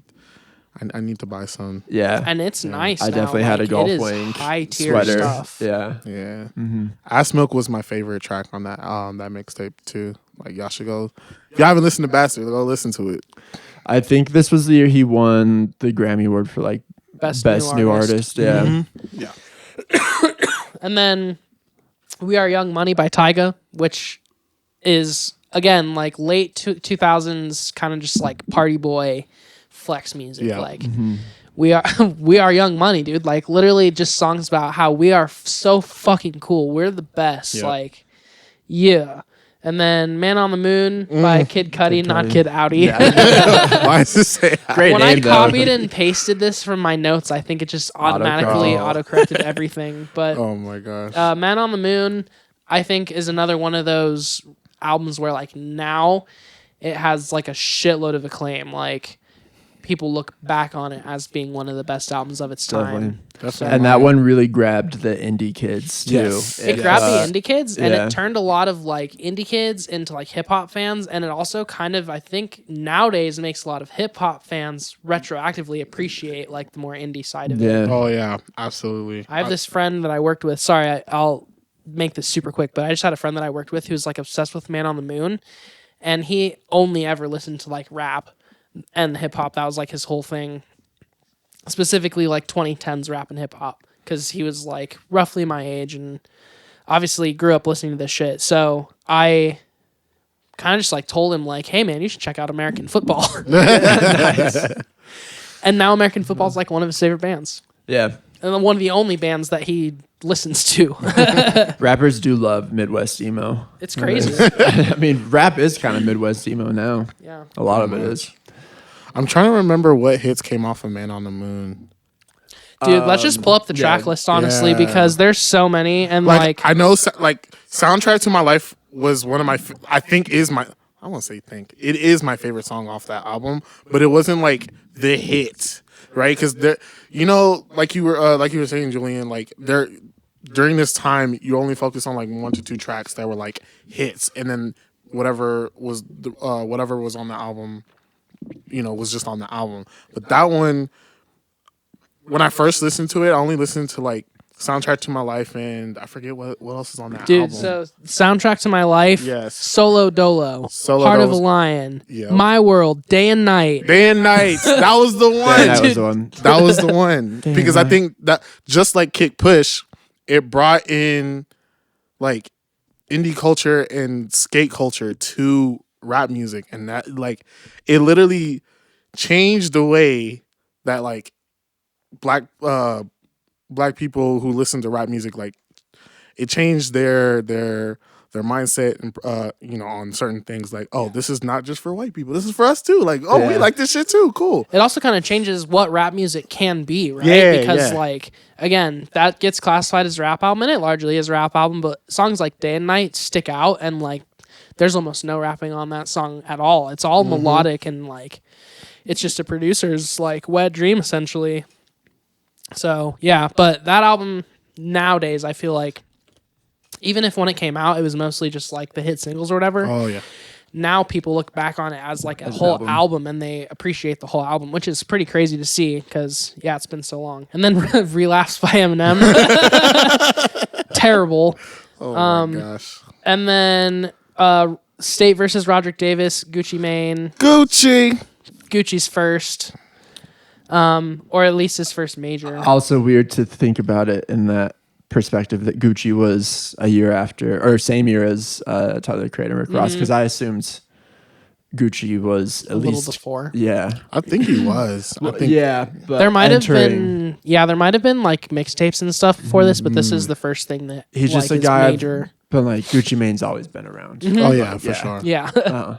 need to buy some. Yeah. And it's nice. I definitely had a golf wing high tier sweater. Stuff. Yeah. Yeah. Mm-hmm. Ass Milk was my favorite track on that mixtape too. Like y'all should go. If y'all haven't listened to Bastard, go listen to it. I think this was the year he won the Grammy Award for like best new artist. Yeah. Mm-hmm. Yeah. And then We Are Young Money by Tyga, which is, again, like late 2000s kind of just like party boy flex music. Yeah. Like we are Young Money, dude. Like literally just songs about how we are so fucking cool. We're the best. Yep. Like, yeah. And then Man on the Moon by Kid Cudi, not Kid Audi. Yeah. Why does it say Great When name, I though. copied and pasted this from my notes, I think it just automatically autocorrected everything. But Oh my gosh. Man on the Moon, I think, is another one of those albums where like now it has like a shitload of acclaim. Like people look back on it as being one of the best albums of its time. Definitely. And that one really grabbed the indie kids too. Yes. It grabbed the indie kids, and yeah. it turned a lot of like indie kids into like hip hop fans, and it also kind of, I think, nowadays makes a lot of hip hop fans retroactively appreciate like the more indie side of it. Yeah. Oh yeah, absolutely. I have this friend that I worked with. Sorry, I'll make this super quick, but I just had a friend that I worked with who's like obsessed with Man on the Moon, and he only ever listened to like rap and hip hop. That was like his whole thing, specifically like 2010s rap and hip hop, because he was like roughly my age and obviously grew up listening to this shit. So I kind of just like told him like, hey man, you should check out American football. Nice. And now American football is like one of his favorite bands, Yeah. and then one of the only bands that he listens to. Rappers do love Midwest emo. It's crazy. I mean, rap is kind of Midwest emo now. Yeah. A lot of it is. I'm trying to remember what hits came off of Man on the Moon. Dude, let's just pull up the track list, honestly, yeah. because there's so many. And like I know, like Soundtrack to My Life was one of my. I think is my. I won't say think. It is my favorite song off that album, but it wasn't like the hit, right? Because there, you know, like you were saying, Julian, like there during this time, you only focus on like 1 to 2 tracks that were like hits, and then whatever was on the album, you know, was just on the album. But that one, when I first listened to it, I only listened to like Soundtrack to My Life, and I forget what else is on that dude, album. so Soundtrack to My Life, Yes. Solo Dolo, Solo Heart of a Dolo's- Lion, Yep. My World, Day and Night. Day and Night. That was the one. That was the one. That was the one. Damn, Because I man. think that just like Kick Push, it brought in like indie culture and skate culture to rap music, and that like it literally changed the way that like black people who listen to rap music, like it changed their mindset and you know, on certain things, like, oh, this is not just for white people, this is for us too, like, oh, we Yeah. like this shit too, cool. It also kind of changes what rap music can be, right? Yeah, because yeah. like again, that gets classified as a rap album, and it largely is a rap album, but songs like Day and Night stick out, and like there's almost no rapping on that song at all. It's all melodic, and like it's just a producer's like wet dream essentially. So yeah, but that album nowadays, I feel like even if when it came out it was mostly just like the hit singles or whatever, Oh yeah. now people look back on it as like a As an whole album. album, and they appreciate the whole album, which is pretty crazy to see because yeah, it's been so long. And then Relapse by Eminem, terrible. Oh my gosh. And then State versus Roderick Davis, Gucci Mane, Gucci. Gucci's first, or at least his first major. Also weird to think about it in that perspective that Gucci was a year after or same year as Tyler the Creator, Rick Ross, because I assumed Gucci was at a little least before. Yeah. I think he was. I think Yeah, but There might have entering- been like mixtapes and stuff before this, but this is the first thing that He's like, just a is guy, major. but like Gucci Mane's always been around. Oh yeah, for Yeah. sure. Yeah. Uh,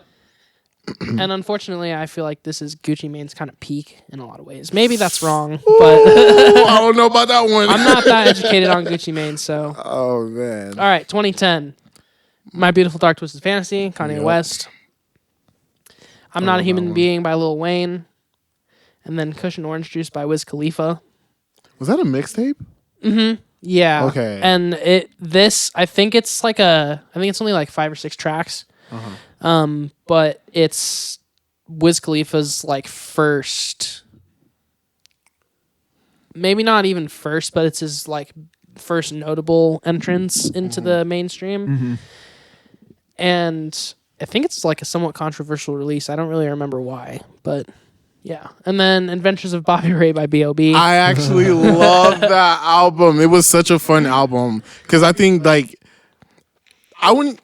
And unfortunately, I feel like this is Gucci Mane's kind of peak in a lot of ways. Maybe that's wrong, but Ooh, I don't know about that one. I'm not that educated on Gucci Mane. So, Oh man. all right, 2010, My Beautiful Dark Twisted Fantasy, Kanye Yep. West. I'm Not a that Human one. Being by Lil Wayne, and then Cushion Orange Juice by Wiz Khalifa. Was that a mixtape? Yeah. Okay. And I think it's only like 5 or 6 tracks. But it's Wiz Khalifa's like first, maybe not even first, but it's his like first notable entrance into the mainstream. And I think it's like a somewhat controversial release. I don't really remember why, but Yeah. And then Adventures of Bobby Ray by B.O.B. I actually love that album. It was such a fun album because I think like I wouldn't.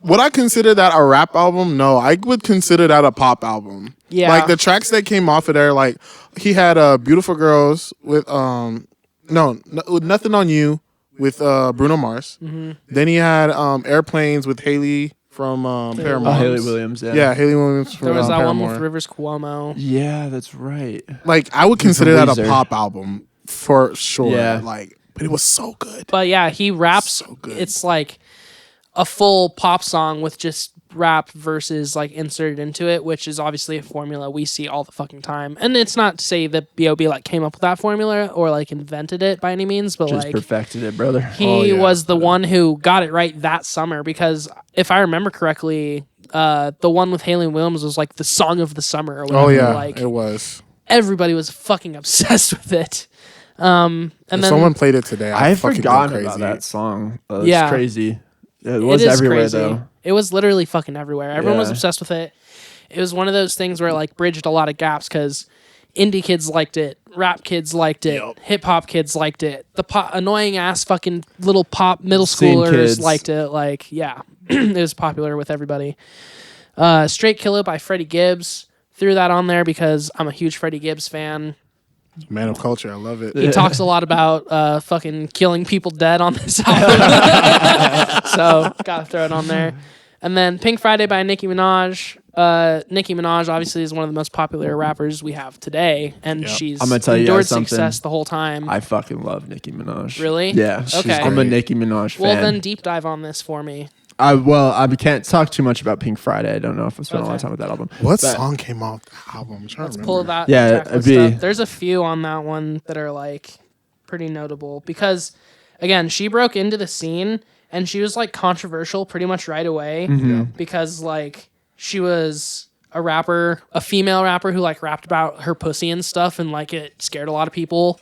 Would I consider that a rap album? No, I would consider that a pop album. Yeah. Like the tracks that came off of there, like he had Beautiful Girls with with Nothing on You with Bruno Mars. Mm-hmm. Then he had Airplanes with Haley from Paramore. Oh, Haley Williams. Yeah. Yeah, Haley Williams from There was that Paramore. one with Rivers Cuomo. Yeah, that's right. Like I would consider that a Weezer. pop album for sure. Yeah. Like, but it was so good. But yeah, he raps. So good. It's like a full pop song with just rap verses like inserted into it, which is obviously a formula we see all the fucking time. And it's not to say that B.O.B. like came up with that formula or like invented it by any means, but Just like perfected it, brother. he was the one who got it right that summer, because if I remember correctly, the one with Haley Williams was like the song of the summer or whatever. Oh yeah, like it was. everybody was fucking obsessed with it. And If then someone played it today, I I'd fucking go forgot crazy. about that song. It's Yeah. crazy. It it was is everywhere crazy. though. It was literally fucking everywhere. Everyone was Yeah. obsessed with it. It was one of those things where it like bridged a lot of gaps because indie kids liked it, rap kids liked it, Yep. hip hop kids liked it, the annoying ass fucking little pop middle Same schoolers kids. liked it. Like, yeah, it was popular with everybody. Straight Killer by Freddie Gibbs. Threw that on there because I'm a huge Freddie Gibbs fan. Man of culture, I love it. He talks a lot about fucking killing people dead on this album. So gotta throw it on there. And then Pink Friday by Nicki Minaj. Nicki Minaj obviously is one of the most popular rappers we have today, and Yep. she's I'm gonna tell you endured guys something. success the whole time. I fucking love Nicki Minaj. Really? Yeah. Okay. I'm a great. Nicki Minaj fan. Well, then deep dive on this for me. I can't talk too much about Pink Friday. I don't know if I spent a lot of Okay. time with that album. What But- song came off the album? I'm trying to remember. Pull that. Yeah, track it'd list be- up. There's a few on that one that are like pretty notable because, again, she broke into the scene and she was like controversial pretty much right away because like she was a rapper, a female rapper who like rapped about her pussy and stuff, and like it scared a lot of people.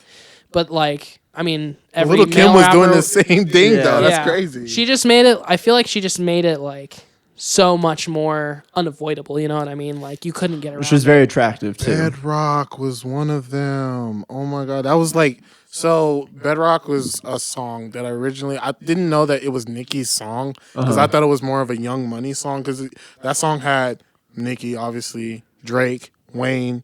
But like, I mean, every Little Kim male was doing rapper- the same thing Yeah. though. That's Yeah. crazy. She just made it. I feel like she just made it like so much more unavoidable. You know what I mean? Like you couldn't get around. Which was very attractive too. Bedrock was one of them. Oh my god, that was like so. Bedrock was a song that I didn't know that it was Nicki's song because I thought it was more of a Young Money song because that song had Nicki, obviously Drake, Wayne,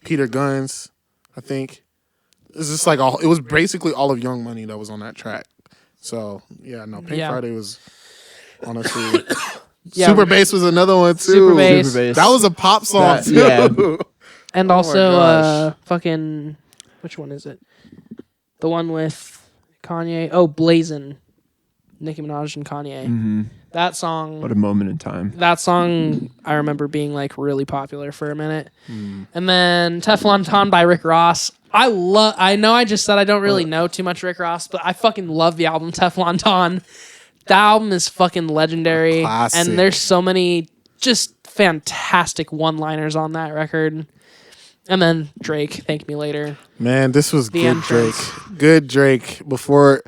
Peter Guns, I think. It's just like all. It was basically all of Young Money that was on that track. So yeah, no, Pink Yeah. Friday was honestly. Yeah. Super Bass was another one too. Super Bass. Super Bass. That was a pop song That- too. yeah. And Oh my also, gosh. fucking, which one is it? The one with Kanye. Oh, Blazin'. Nicki Minaj and Kanye. That song. What a moment in time. That song I remember being like really popular for a minute. Hmm. And then Teflon Don by Rick Ross. I know I just said I don't really know too much Rick Ross, but I fucking love the album Teflon Don. That album is fucking legendary. Classic. And there's so many just fantastic one-liners on that record. And then Drake, Thank Me Later. Man, this was The good entrance. Drake. Good Drake. Before,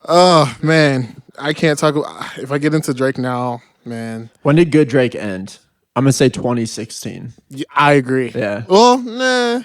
oh man, I can't talk. If I get into Drake now, man, When did Good Drake end? I'm gonna say 2016. I agree. Yeah. Well, nah,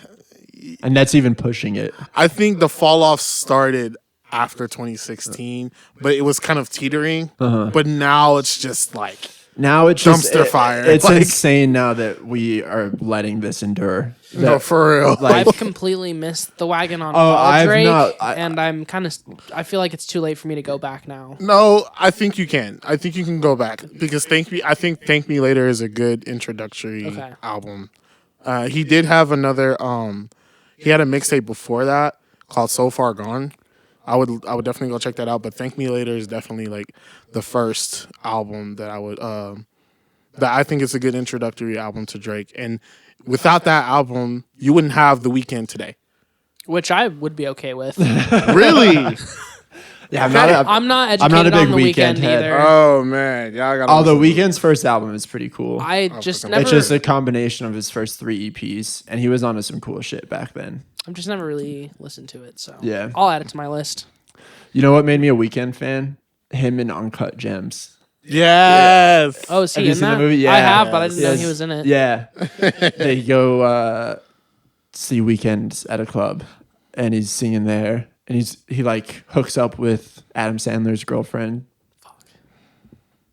And that's even pushing it. I think the fall off started after 2016, but it was kind of teetering. But now it's just like Now it's just Dumpster fire. It's Like- insane now that we are letting this endure. no, for real. Like- I've completely missed the wagon on Oh, all I've Drake, not- and I'm kind of. I feel like it's too late for me to go back now. No, I think you can. I think you can go back because I think Thank Me Later is a good introductory Okay. album. He did have another. He had a mixtape before that called So Far Gone. I would definitely go check that out. But Thank Me Later is definitely like the first album that I would that I think is a good introductory album to Drake. And without that album, you wouldn't have The Weeknd today. Which I would be okay with. Really? Yeah, I'm not educated not a big on the Weeknd weekend head. either. Oh man, y'all got. Although Weeknd's first album is pretty cool. I just fucking- never. It's just a combination of his first 3 EPs, and he was onto some cool shit back then. I've just never really listened to it. So Yeah. I'll add it to my list. You know what made me a Weeknd fan? Him in Uncut Gems. Yes. Oh, is he Have you in seen that? the movie? Yeah. I have, but I didn't know Yes. he was in it. Yeah. They go see Weekend at a club, and he's singing there, and he like hooks up with Adam Sandler's girlfriend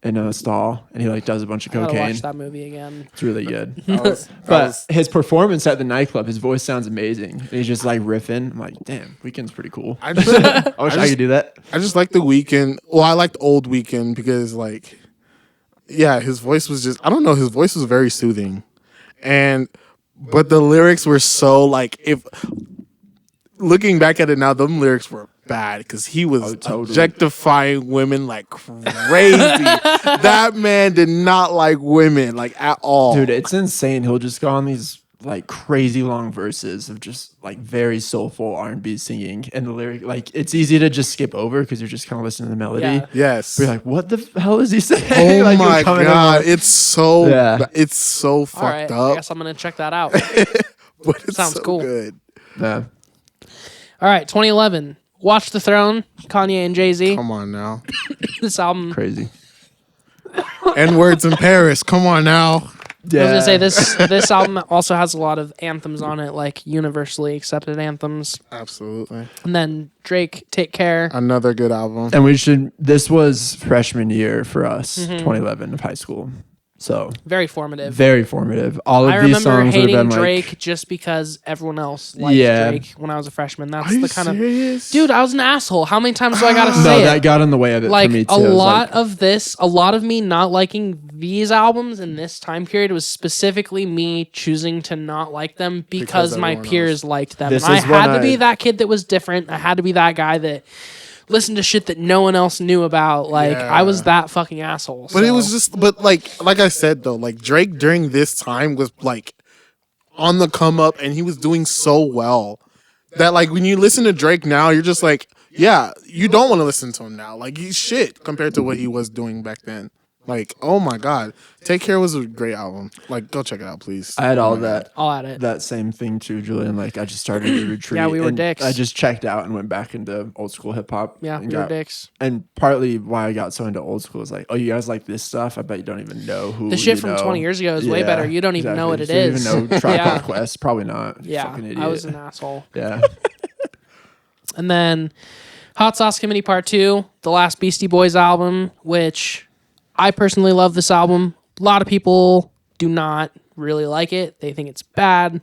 in a stall, and he like does a bunch of I gotta cocaine. watch that movie again. It's really good. That But was- his performance at the nightclub, his voice sounds amazing. And he's just like riffing. I'm like, damn, Weekend's pretty cool. I just, I wish I could do that. I just like the Weekend. Well, I liked old Weekend because like, yeah, his voice was just, I don't know, his voice was very soothing. But the lyrics were so like, if looking back at it now, them lyrics were bad because he was totally. objectifying women like crazy. That man did not like women like at all. Dude, it's insane. He'll just go on these like crazy long verses of just like very soulful R&B singing, and the lyric, like it's easy to just skip over because you're just kind of listening to the melody. Yeah. Yes. But you're like, what the hell is he saying? Oh Like, you're my coming in god, like- it's so Yeah. it's so fucked All right, I up, guess I'm gonna check that out. but it's sounds so cool. good. Yeah. All right, 2011. Watch the Throne, Kanye and Jay-Z. Come on now, This album. Crazy. N words in Paris. Come on now. Yeah. I was gonna say this album also has a lot of anthems on it, like universally accepted anthems. Absolutely, And then Drake, Take Care. another good album. And this was freshman year for us, Mm-hmm. 2011 of high school. So Very formative. very formative. All of I these remember songs would hating have been Drake like, just because everyone else liked Yeah. Drake when I was a freshman. That's Are you the kind serious? of dude. I was an asshole. How many times do I gotta no, say that it? got in the way of it Like for me too. a I was lot like, a lot of me not liking these albums in this time period was specifically me choosing to not like them because my everyone peers liked them. This And I is when had to be I- that kid that was different. I had to be that guy that listened to shit that no one else knew about. Like I was Yeah. that fucking asshole. But it so- was just, but like I said though, like Drake during this time was like on the come up, and he was doing so well that like when you listen to Drake now, you're just like, yeah, you don't want to listen to him now. Like he's shit compared to what he was doing back then. Like, oh my god, Take Care was a great album. Like, go check it out, please. I had all that. I'll add it. That same thing too, Julian. Like I just started to retreat. Yeah, we were and dicks. I just checked out and went back into old school hip hop. Yeah, and we were got- dicks. And partly why I got so into old school is like, oh, you guys like this stuff? I bet you don't even know who The shit you from know. 20 years ago is way Yeah, better. You don't even know what it exactly. is. You don't even know Tribe Yeah. Called Quest? Probably not. Yeah, Fucking idiot. I was an asshole. Yeah. And then Hot Sauce Committee Part 2, the last Beastie Boys album, which I personally love this album. A lot of people do not really like it. They think it's bad.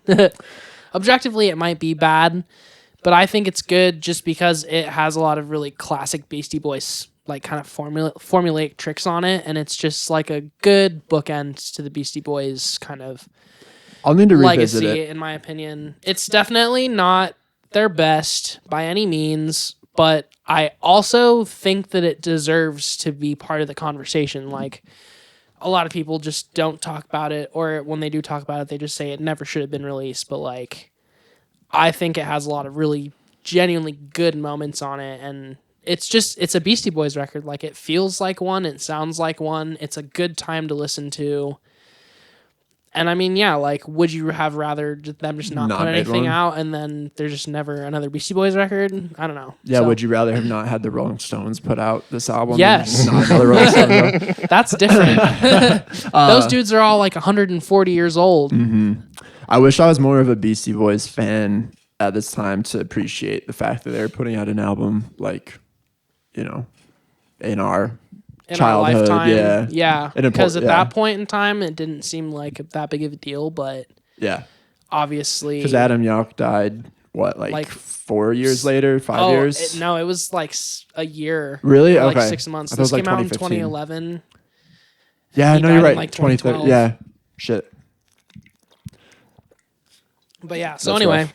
Objectively, it might be bad, but I think it's good just because it has a lot of really classic Beastie Boys, like kind of formulaic tricks on it. And it's just like a good bookend to the Beastie Boys kind of I'll need to revisit legacy, it. in my opinion. It's definitely not their best by any means, but I also think that it deserves to be part of the conversation. Like, a lot of people just don't talk about it, or when they do talk about it, they just say it never should have been released. But, like, I think it has a lot of really genuinely good moments on it, and it's a Beastie Boys record. Like, it feels like one, it sounds like one, it's a good time to listen to. And I mean, yeah, like, would you have rather them just not Not put made anything one? out and then there's just never another Beastie Boys record? I don't know. Yeah, So, would you rather have not had the Rolling Stones put out this album? Yes. than Not another Rolling Stone though? That's different. Those dudes are all like 140 years old. I wish I was more of a Beastie Boys fan at this time to appreciate the fact that they're putting out an album like, you know, in our In childhood. our lifetime. Yeah. And Because at yeah. that point in time, it didn't seem like that big of a deal, but Yeah. obviously. Because Adam Yauch died, what, like 4 years later, 5 years? No, it was like a year. Really? Or like Okay. 6 months. I thought it was This like came out in 2015. 2011. Yeah, he no, died you're in, right. like, 2012. 2012. Yeah. Shit. But yeah, so That's anyway, rough.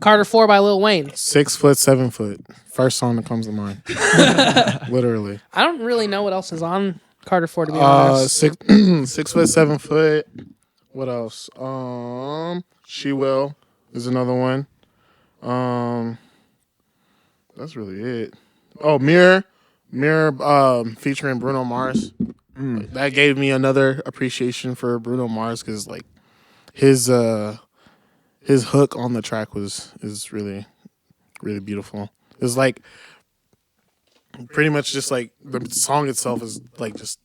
Carter 4 by Lil Wayne. 6 foot, 7 foot. First song that comes to mind. Literally. I don't really know what else is on Carter 4, to be honest. 6 foot, 7 foot. What else? She Will is another one. That's really it. Oh, Mirror featuring Bruno Mars. That gave me another appreciation for Bruno Mars because like his hook on the track is really, really beautiful. It's like pretty much just like the song itself is like just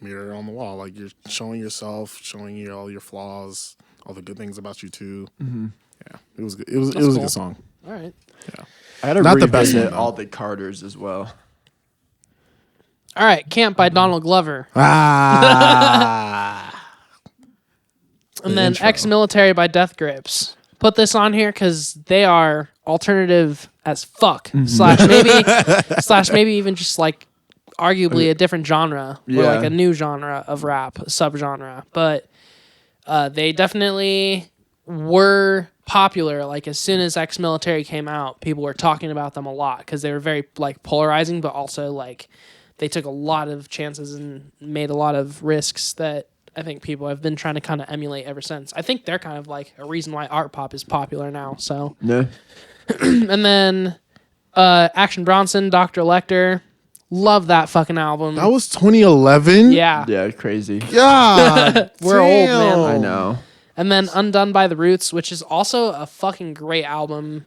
mirror on the wall. Like you're showing yourself, showing you all your flaws, all the good things about you too. Mm-hmm. Yeah, it was good. It was a cool. good song. All right. Yeah, I had to Not the best revisit one, all the Carters as well. All right. Camp by Donald Glover. Ah, And The then intro. Ex-Military by Death Grips. Put this on here because they are alternative as fuck. Mm-hmm. slash maybe even just like arguably a different genre or Yeah. like a new genre of rap, subgenre. But they definitely were popular. Like as soon as Ex-Military came out, people were talking about them a lot because they were very like polarizing, but also like they took a lot of chances and made a lot of risks that I think people have been trying to kind of emulate ever since. I think they're kind of like a reason why art pop is popular now. So, Yeah. and then Action Bronson, Dr. Lecter, love that fucking album. that was 2011. Yeah, Yeah, crazy. God, We're old, man. I know. and then Undone by the Roots, which is also a fucking great album.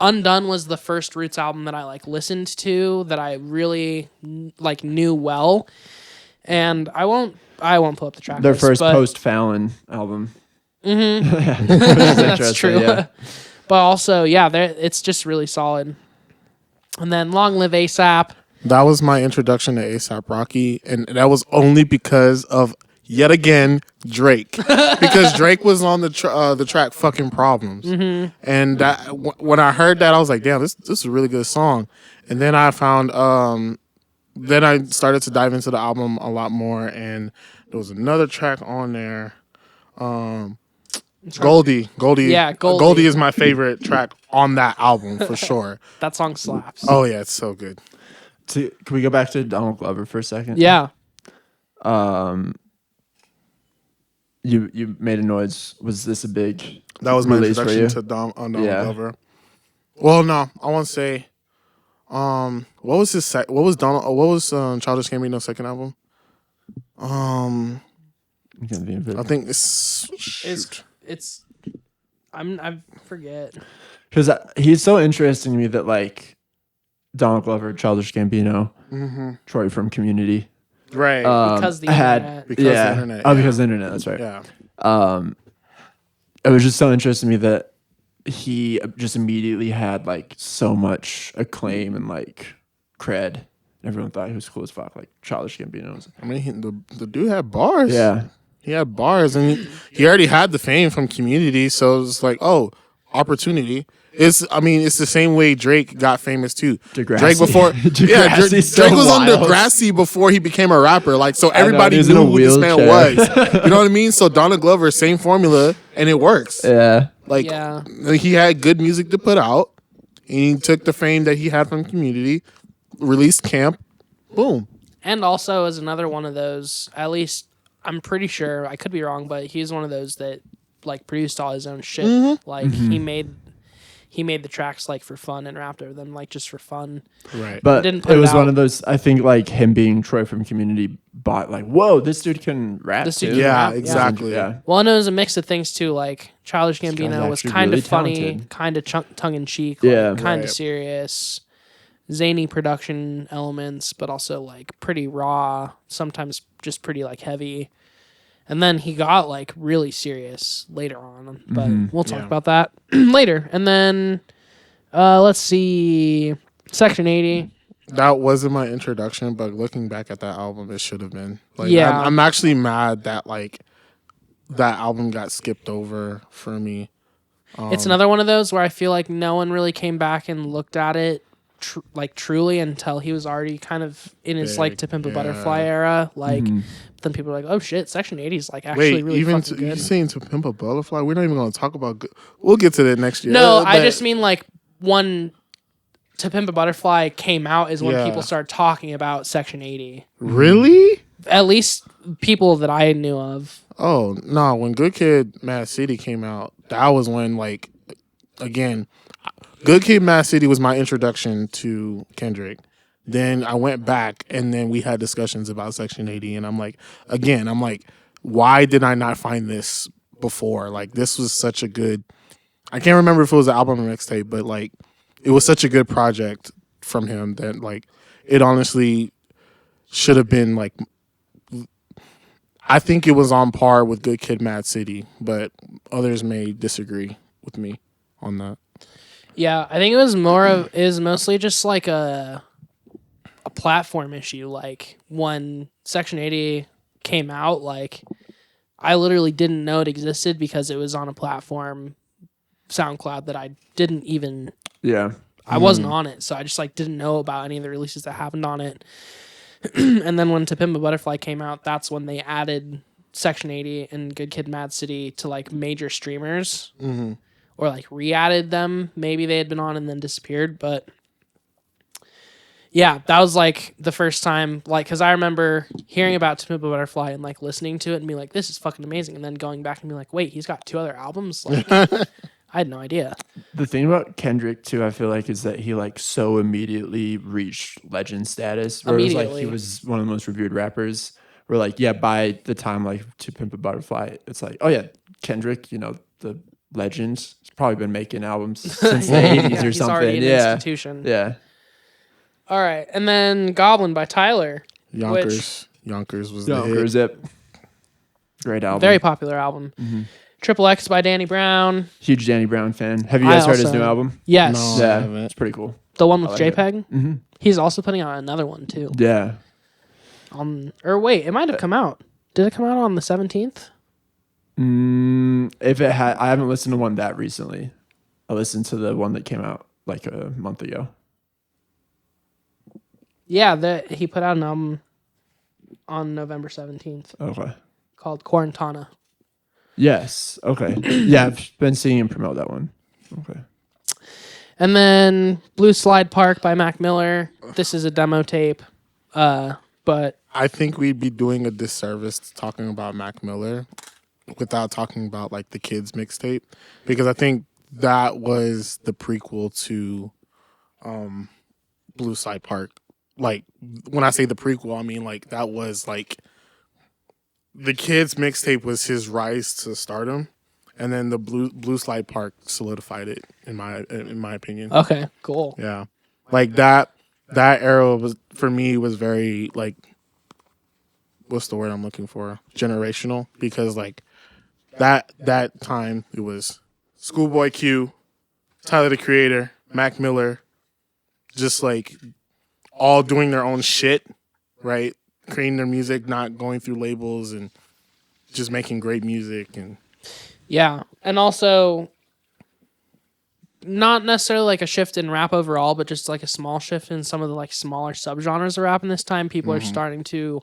Undone was the first Roots album that I like listened to that I really like knew well, and I won't pull up the track. Their list, first but- post Fallon album. That's true. Yeah. But also, yeah, it's just really solid. And then Long Live ASAP. That was my introduction to ASAP Rocky, and that was only because of yet again Drake, because Drake was on the track "Fucking Problems," and that when I heard that, I was like, "Damn, this is a really good song." And then I found, then I started to dive into the album a lot more, and there was another track on there, Goldie. Yeah, Goldie. Goldie is my favorite track on that album for sure. That song slaps. Oh yeah, it's so good. Can we go back to Donald Glover for a second? Yeah. You made a noise. Was this a big That was my release for introduction you? to Donald Yeah. Glover. Well, no, I want to say, what was his what was Childish Gambino's second album? I think It's I forget. because he's so interesting to me that like Donald Glover, Childish Gambino, Troy from Community, right. Because the had internet. Because the yeah, internet, oh yeah. because the internet. That's right. yeah. It was just so interesting to me that he just immediately had like so much acclaim and like cred. Everyone thought he was cool as fuck. Like Childish Gambino was. I mean, the dude had bars. Yeah. He had bars, and he already had the fame from Community, so it's like, oh, opportunity. It's the same way Drake got famous too. Degrassi. Drake before, Degrassi's Drake so was on wild. Degrassi before he became a rapper. Like, so everybody he was in knew a who this man wheelchair. was. You know what I mean? So Donald Glover, same formula, and it works. Yeah. Like, Yeah. he had good music to put out, and he took the fame that he had from Community, released Camp, boom. And also is another one of those, at least I'm pretty sure, I could be wrong, but he's one of those that like produced all his own shit. Like he made the tracks like for fun and rapped over them like just for fun. Right. But Didn't put it it was one out. of those. I think like him being Troy from Community bought like, whoa, this dude can rap. This dude too. can Yeah, rap, yeah. exactly. Yeah. Well, and it was a mix of things too. Like Childish guy's Gambino was actually kind really of funny, talented. kind of tongue in cheek, Yeah. kind of Right. serious, zany production elements, but also like pretty raw. Sometimes just pretty like heavy. And then he got like really serious later on, but we'll talk Yeah. about that later. And then let's see, Section 80. That wasn't my introduction, but looking back at that album, it should have been. Like, Yeah. I'm actually mad that like that album got skipped over for me. It's another one of those where I feel like no one really came back and looked at it truly until he was already kind of in his like Big, To Pimp a yeah. Butterfly era. Like then people are like, oh shit, Section 80 is like actually Wait, really even fucking you good. saying To Pimp a Butterfly? We're not even going to talk about. We'll get to that next year. No, I But- just mean like one To Pimp a Butterfly came out is when Yeah. people started talking about Section 80. really. At least people that I knew of. Oh no! When Good Kid, Mad City came out, that was when like, again, Good Kid, Mad City was my introduction to Kendrick. Then I went back, and then we had discussions about Section 80, and I'm like, why did I not find this before? Like, this was such a good. I can't remember if it was an album or mixtape, but like, it was such a good project from him that like, it honestly should have been like. I think it was on par with Good Kid, Mad City, but others may disagree with me on that. Yeah, I think it was mostly just like a platform issue. Like when Section 80 came out, like I literally didn't know it existed because it was on a platform, SoundCloud, that I didn't even. Yeah. I wasn't on it, so I just like didn't know about any of the releases that happened on it. And then when To Pimp a Butterfly came out, that's when they added Section 80 and Good Kid, Mad City to like major streamers, or like re-added them. Maybe they had been on and then disappeared, but yeah, that was like the first time, like, because I remember hearing about To Pimp a Butterfly and like listening to it and being like, this is fucking amazing, and then going back and being like, wait, he's got 2 other albums. Like, I had no idea. The thing about Kendrick too, I feel like, is that he like so immediately reached legend status. Where it was like he was one of the most revered rappers. Where like, yeah, by the time like To Pimp a Butterfly, it's like, oh yeah, Kendrick, you know, the legend. He's probably been making albums since the 80s or he's something. Already an institution. Yeah. All right, and then Goblin by Tyler. Yonkers was the hit. Yonkers, yep. Great album. Very popular album. Triple X by Danny Brown. Huge Danny Brown fan. Have you guys heard his new album? Yes. No. Yeah, I haven't. it's pretty cool. The one with like JPEG? Mm-hmm. He's also putting out another one, too. Yeah. Or wait, it might have come out. Did it come out on the 17th? If it had, I haven't listened to one that recently. I listened to the one that came out like a month ago. Yeah, he put out an album on November 17th Okay. called Quarantana. Yes. Okay. Yeah, I've been seeing him promote that one. Okay. And then Blue Slide Park by Mac Miller. This is a demo tape. But I think we'd be doing a disservice talking about Mac Miller without talking about like the Kids mixtape, because I think that was the prequel to Blue Slide Park. Like when I say the prequel, I mean like that was like the Kids mixtape was his rise to stardom, and then the Blue Slide Park solidified it in my opinion. okay, cool. Yeah, like that era was for me was very like, what's the word I'm looking for? Generational, because like that time it was Schoolboy Q, Tyler the Creator, Mac Miller, just like all doing their own shit, right? Creating their music, not going through labels, and just making great music. And Yeah, and also not necessarily like a shift in rap overall, but just like a small shift in some of the like smaller subgenres of rap in this time. People are starting to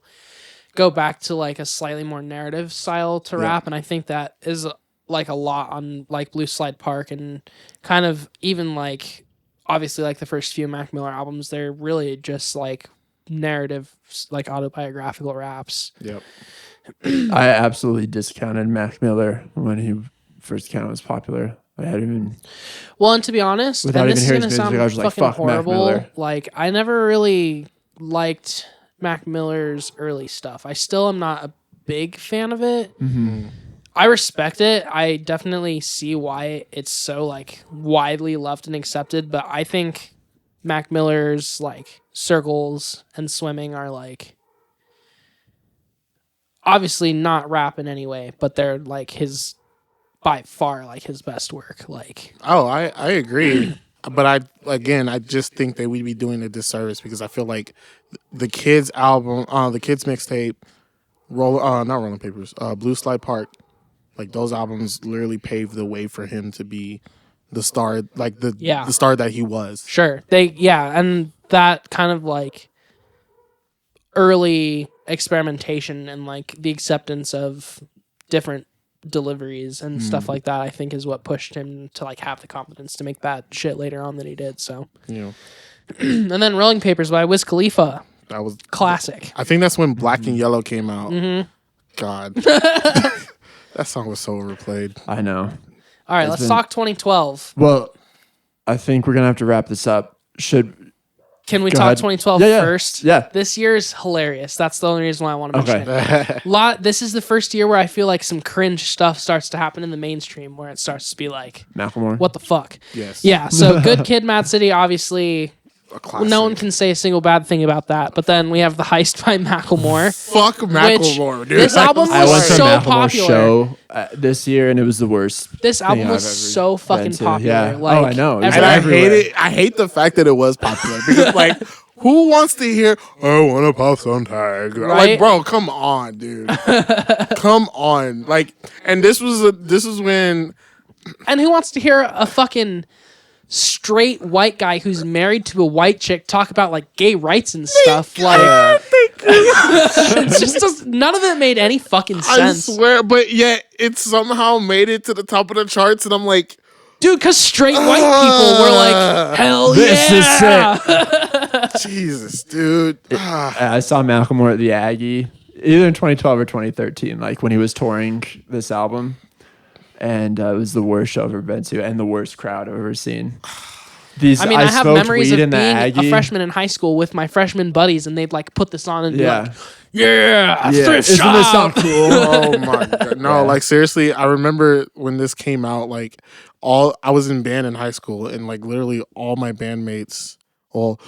go back to like a slightly more narrative style to rap, and I think that is like a lot on like Blue Slide Park, and kind of even like obviously like the first few Mac Miller albums, they're really just like narrative, like autobiographical raps. yep. I absolutely discounted Mac Miller when he first came out as popular. I hadn't even. Well, and to be honest, Without and this is even gonna hearing his music, I was sound like, fucking "Fuck Mac horrible. Miller." Like I never really liked Mac Miller's early stuff. I still am not a big fan of it. Mm-hmm. I respect it. I definitely see why it's so like widely loved and accepted, but I think Mac Miller's like Circles and Swimming are like obviously not rap in any way, but they're like his by far like his best work. Like I agree. But I just think that we'd be doing a disservice, because I feel like the Kids album, the Kids mixtape, not Rolling Papers, Blue Slide Park, like those albums literally paved the way for him to be the star, like the star that he was. Sure. And that kind of like early experimentation and like the acceptance of different deliveries and stuff like that, I think is what pushed him to like have the confidence to make that shit later on that he did. So Yeah. And then Rolling Papers by Wiz Khalifa. That was Classic. I think that's when Black and Yellow came out. Mm-hmm. God. That song was so overplayed. I know. All right, let's talk 2012. Well, I think we're gonna have to wrap this up. Can we Go talk ahead. 2012 Yeah. first? Yeah. This year's hilarious. That's the only reason why I want to mention Okay. it. This is the first year where I feel like some cringe stuff starts to happen in the mainstream, where it starts to be like, Macklemore. what the fuck? Yes. Yeah, so Good Kid, Mad City, obviously a classic. No one can say a single bad thing about that. But then we have The Heist by Macklemore. Fuck Macklemore, dude. This album I was went to so Macklemore's popular. show this year, and it was the worst. This album thing was I've ever so fucking been to. popular. Yeah. Like, I know. It was And I everywhere. hate it. I hate the fact that it was popular because, like, who wants to hear? I want to pop some tag. Right? Like, bro, come on, dude. Come on. Like, and this is when. And who wants to hear a fucking straight white guy who's married to a white chick talk about like gay rights and stuff? Like, it's just none of it made any fucking sense, I swear, but yet it somehow made it to the top of the charts, and I'm like, dude. Because straight white people were like, hell This is yeah. Jesus, dude. I saw Macklemore at the Aggie either in 2012 or 2013, like when he was touring this album. And it was the worst show I've ever been to, and the worst crowd I've ever seen. I have smoked memories weed of in the being a Aggie. freshman in high school with my freshman buddies, and they'd like put this on and be Yeah, like, "Yeah, thrift Isn't this shop." song cool? Oh my god. No, like seriously, I remember when this came out, like I was in band in high school, and like literally all my bandmates, well,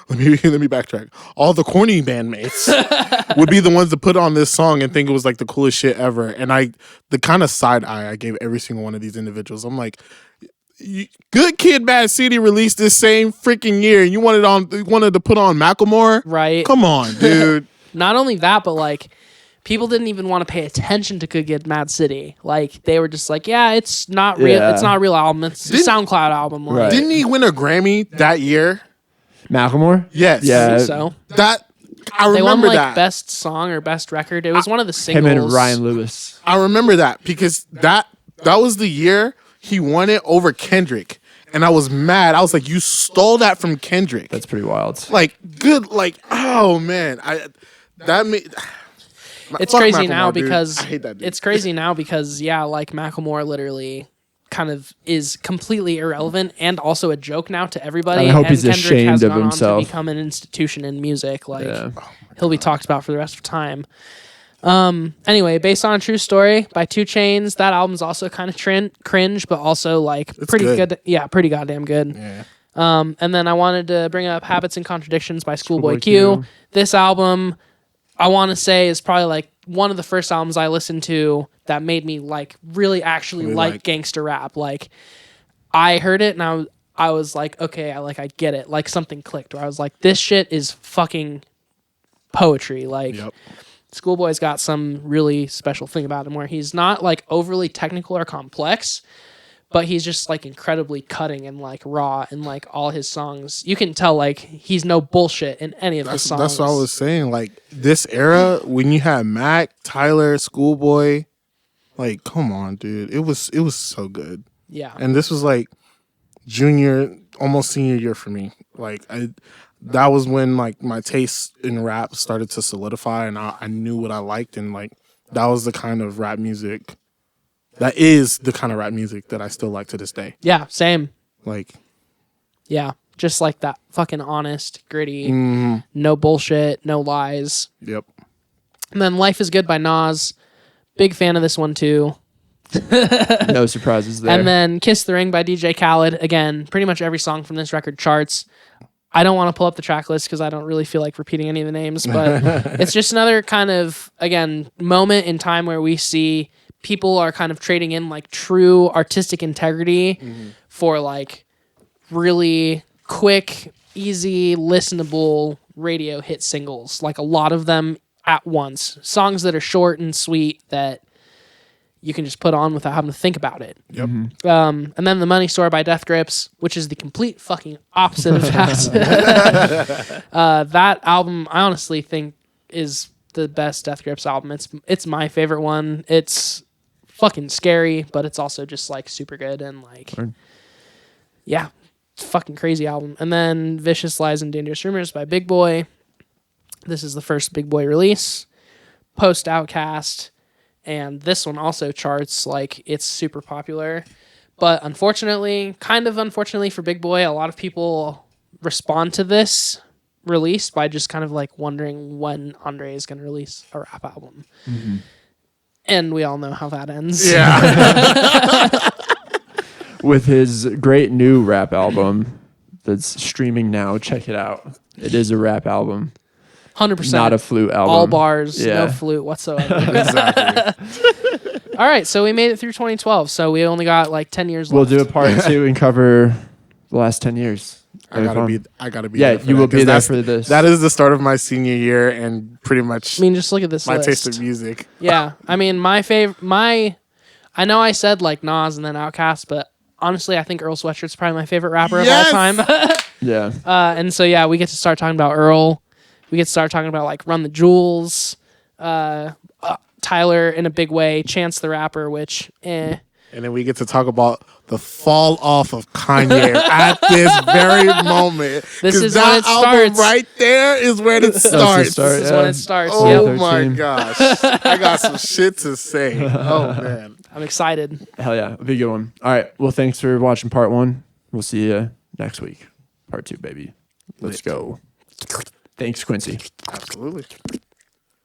let me backtrack. All the corny bandmates would be the ones to put on this song and think it was like the coolest shit ever. And the kind of side eye I gave every single one of these individuals. I'm like, Good Kid, Mad City released this same freaking year, and you wanted to put on Macklemore, Right. Come on, dude. Not only that, but like people didn't even want to pay attention to Good Kid, Mad City. Like they were just like, yeah, it's not real. Yeah. It's not a real album. It's a SoundCloud album. Like, Right. Didn't he win a Grammy that year? Macklemore? Yes. I Yeah. think so That I they won remember like that. best song or best record. It was one of the singles. Him and Ryan Lewis. I remember that because that was the year he won it over Kendrick, and I was mad. I was like, "You stole that from Kendrick." That's pretty wild. like good. Like, oh man, that made. It's Fuck crazy Macklemore, now dude. because I hate that dude. it's crazy now because yeah, like Macklemore literally kind of is completely irrelevant and also a joke now to everybody. And I hope he's Kendrick ashamed has of gone himself. on to become an institution in music. Like Yeah. he'll be talked about for the rest of time. Anyway, based on a true story by 2 Chainz, that album's also kind of cringe, but also like pretty good. good. Yeah, pretty goddamn good. Yeah. And then I wanted to bring up Habits and Contradictions by Schoolboy Schoolboy Q. Q. This album, I want to say, is probably like one of the first albums I listened to that made me like really actually like gangster rap. Like I heard it and I was like, okay, I get it. Like something clicked where I was like, this shit is fucking poetry. Like Yep. Schoolboy's got some really special thing about him where he's not like overly technical or complex, but he's just like incredibly cutting and like raw and like all his songs. You can tell like he's no bullshit in any of his songs. That's what I was saying. Like this era, when you had Mac, Tyler, Schoolboy, like come on, dude, it was so good. Yeah. And this was like junior, almost senior year for me. Like that was when like my taste in rap started to solidify, and I knew what I liked, and like that was the kind of rap music. That is the kind of rap music that I still like to this day. Yeah, same. Like, Yeah. Just like that fucking honest, gritty, no bullshit, no lies. yep. And then Life is Good by Nas. Big fan of this one too. No surprises there. And then Kiss the Ring by DJ Khaled. Again, pretty much every song from this record charts. I don't want to pull up the track list because I don't really feel like repeating any of the names, but it's just another kind of, again, moment in time where we see people are kind of trading in like true artistic integrity for like really quick, easy, listenable radio hit singles. Like a lot of them at once. Songs that are short and sweet that you can just put on without having to think about it. Yep. And then The Money Store by Death Grips, which is the complete fucking opposite of that. That album, I honestly think, is the best Death Grips album. It's my favorite one. It's fucking scary, but it's also just like super good and like, yeah, it's a fucking crazy album. And then Vicious Lies and Dangerous Rumors by Big Boy. This is the first Big Boy release. Post Outcast. And this one also charts, like, it's super popular. But unfortunately, kind of unfortunately for Big Boy, a lot of people respond to this release by just kind of, like, wondering when Andre is going to release a rap album. And we all know how that ends. Yeah. with his great new rap album, that's streaming now, check it out. It is a rap album, 100%. not a flute album. All bars, Yeah. no flute whatsoever. Exactly. All right, so we made it through 2012. So we only got like 10 years We'll left. do a part 2 and cover the last 10 years. I gotta be. Yeah, there for you will that, be 'cause there that's- for this. That is the start of my senior year, and pretty much I mean, just look at this my list. taste of music. Yeah, I mean, I know I said like Nas and then Outkast, but honestly, I think Earl Sweatshirt's probably my favorite rapper Yes! of all time. Yeah. And so yeah, we get to start talking about Earl. We get to start talking about like Run the Jewels, Tyler in a big way, Chance the Rapper, which And then we get to talk about the fall off of Kanye at this very moment. This 'Cause is that when it album starts. right there is where it That's the starts. start. this is Yeah. when it starts. Oh Yep. my 13. gosh. I got some shit to say. Oh man. I'm excited. Hell yeah. It'll be a good one. All right. Well, thanks for watching part 1. We'll see you next week. Part 2, baby. Let's go. Thanks, Quincy. Absolutely.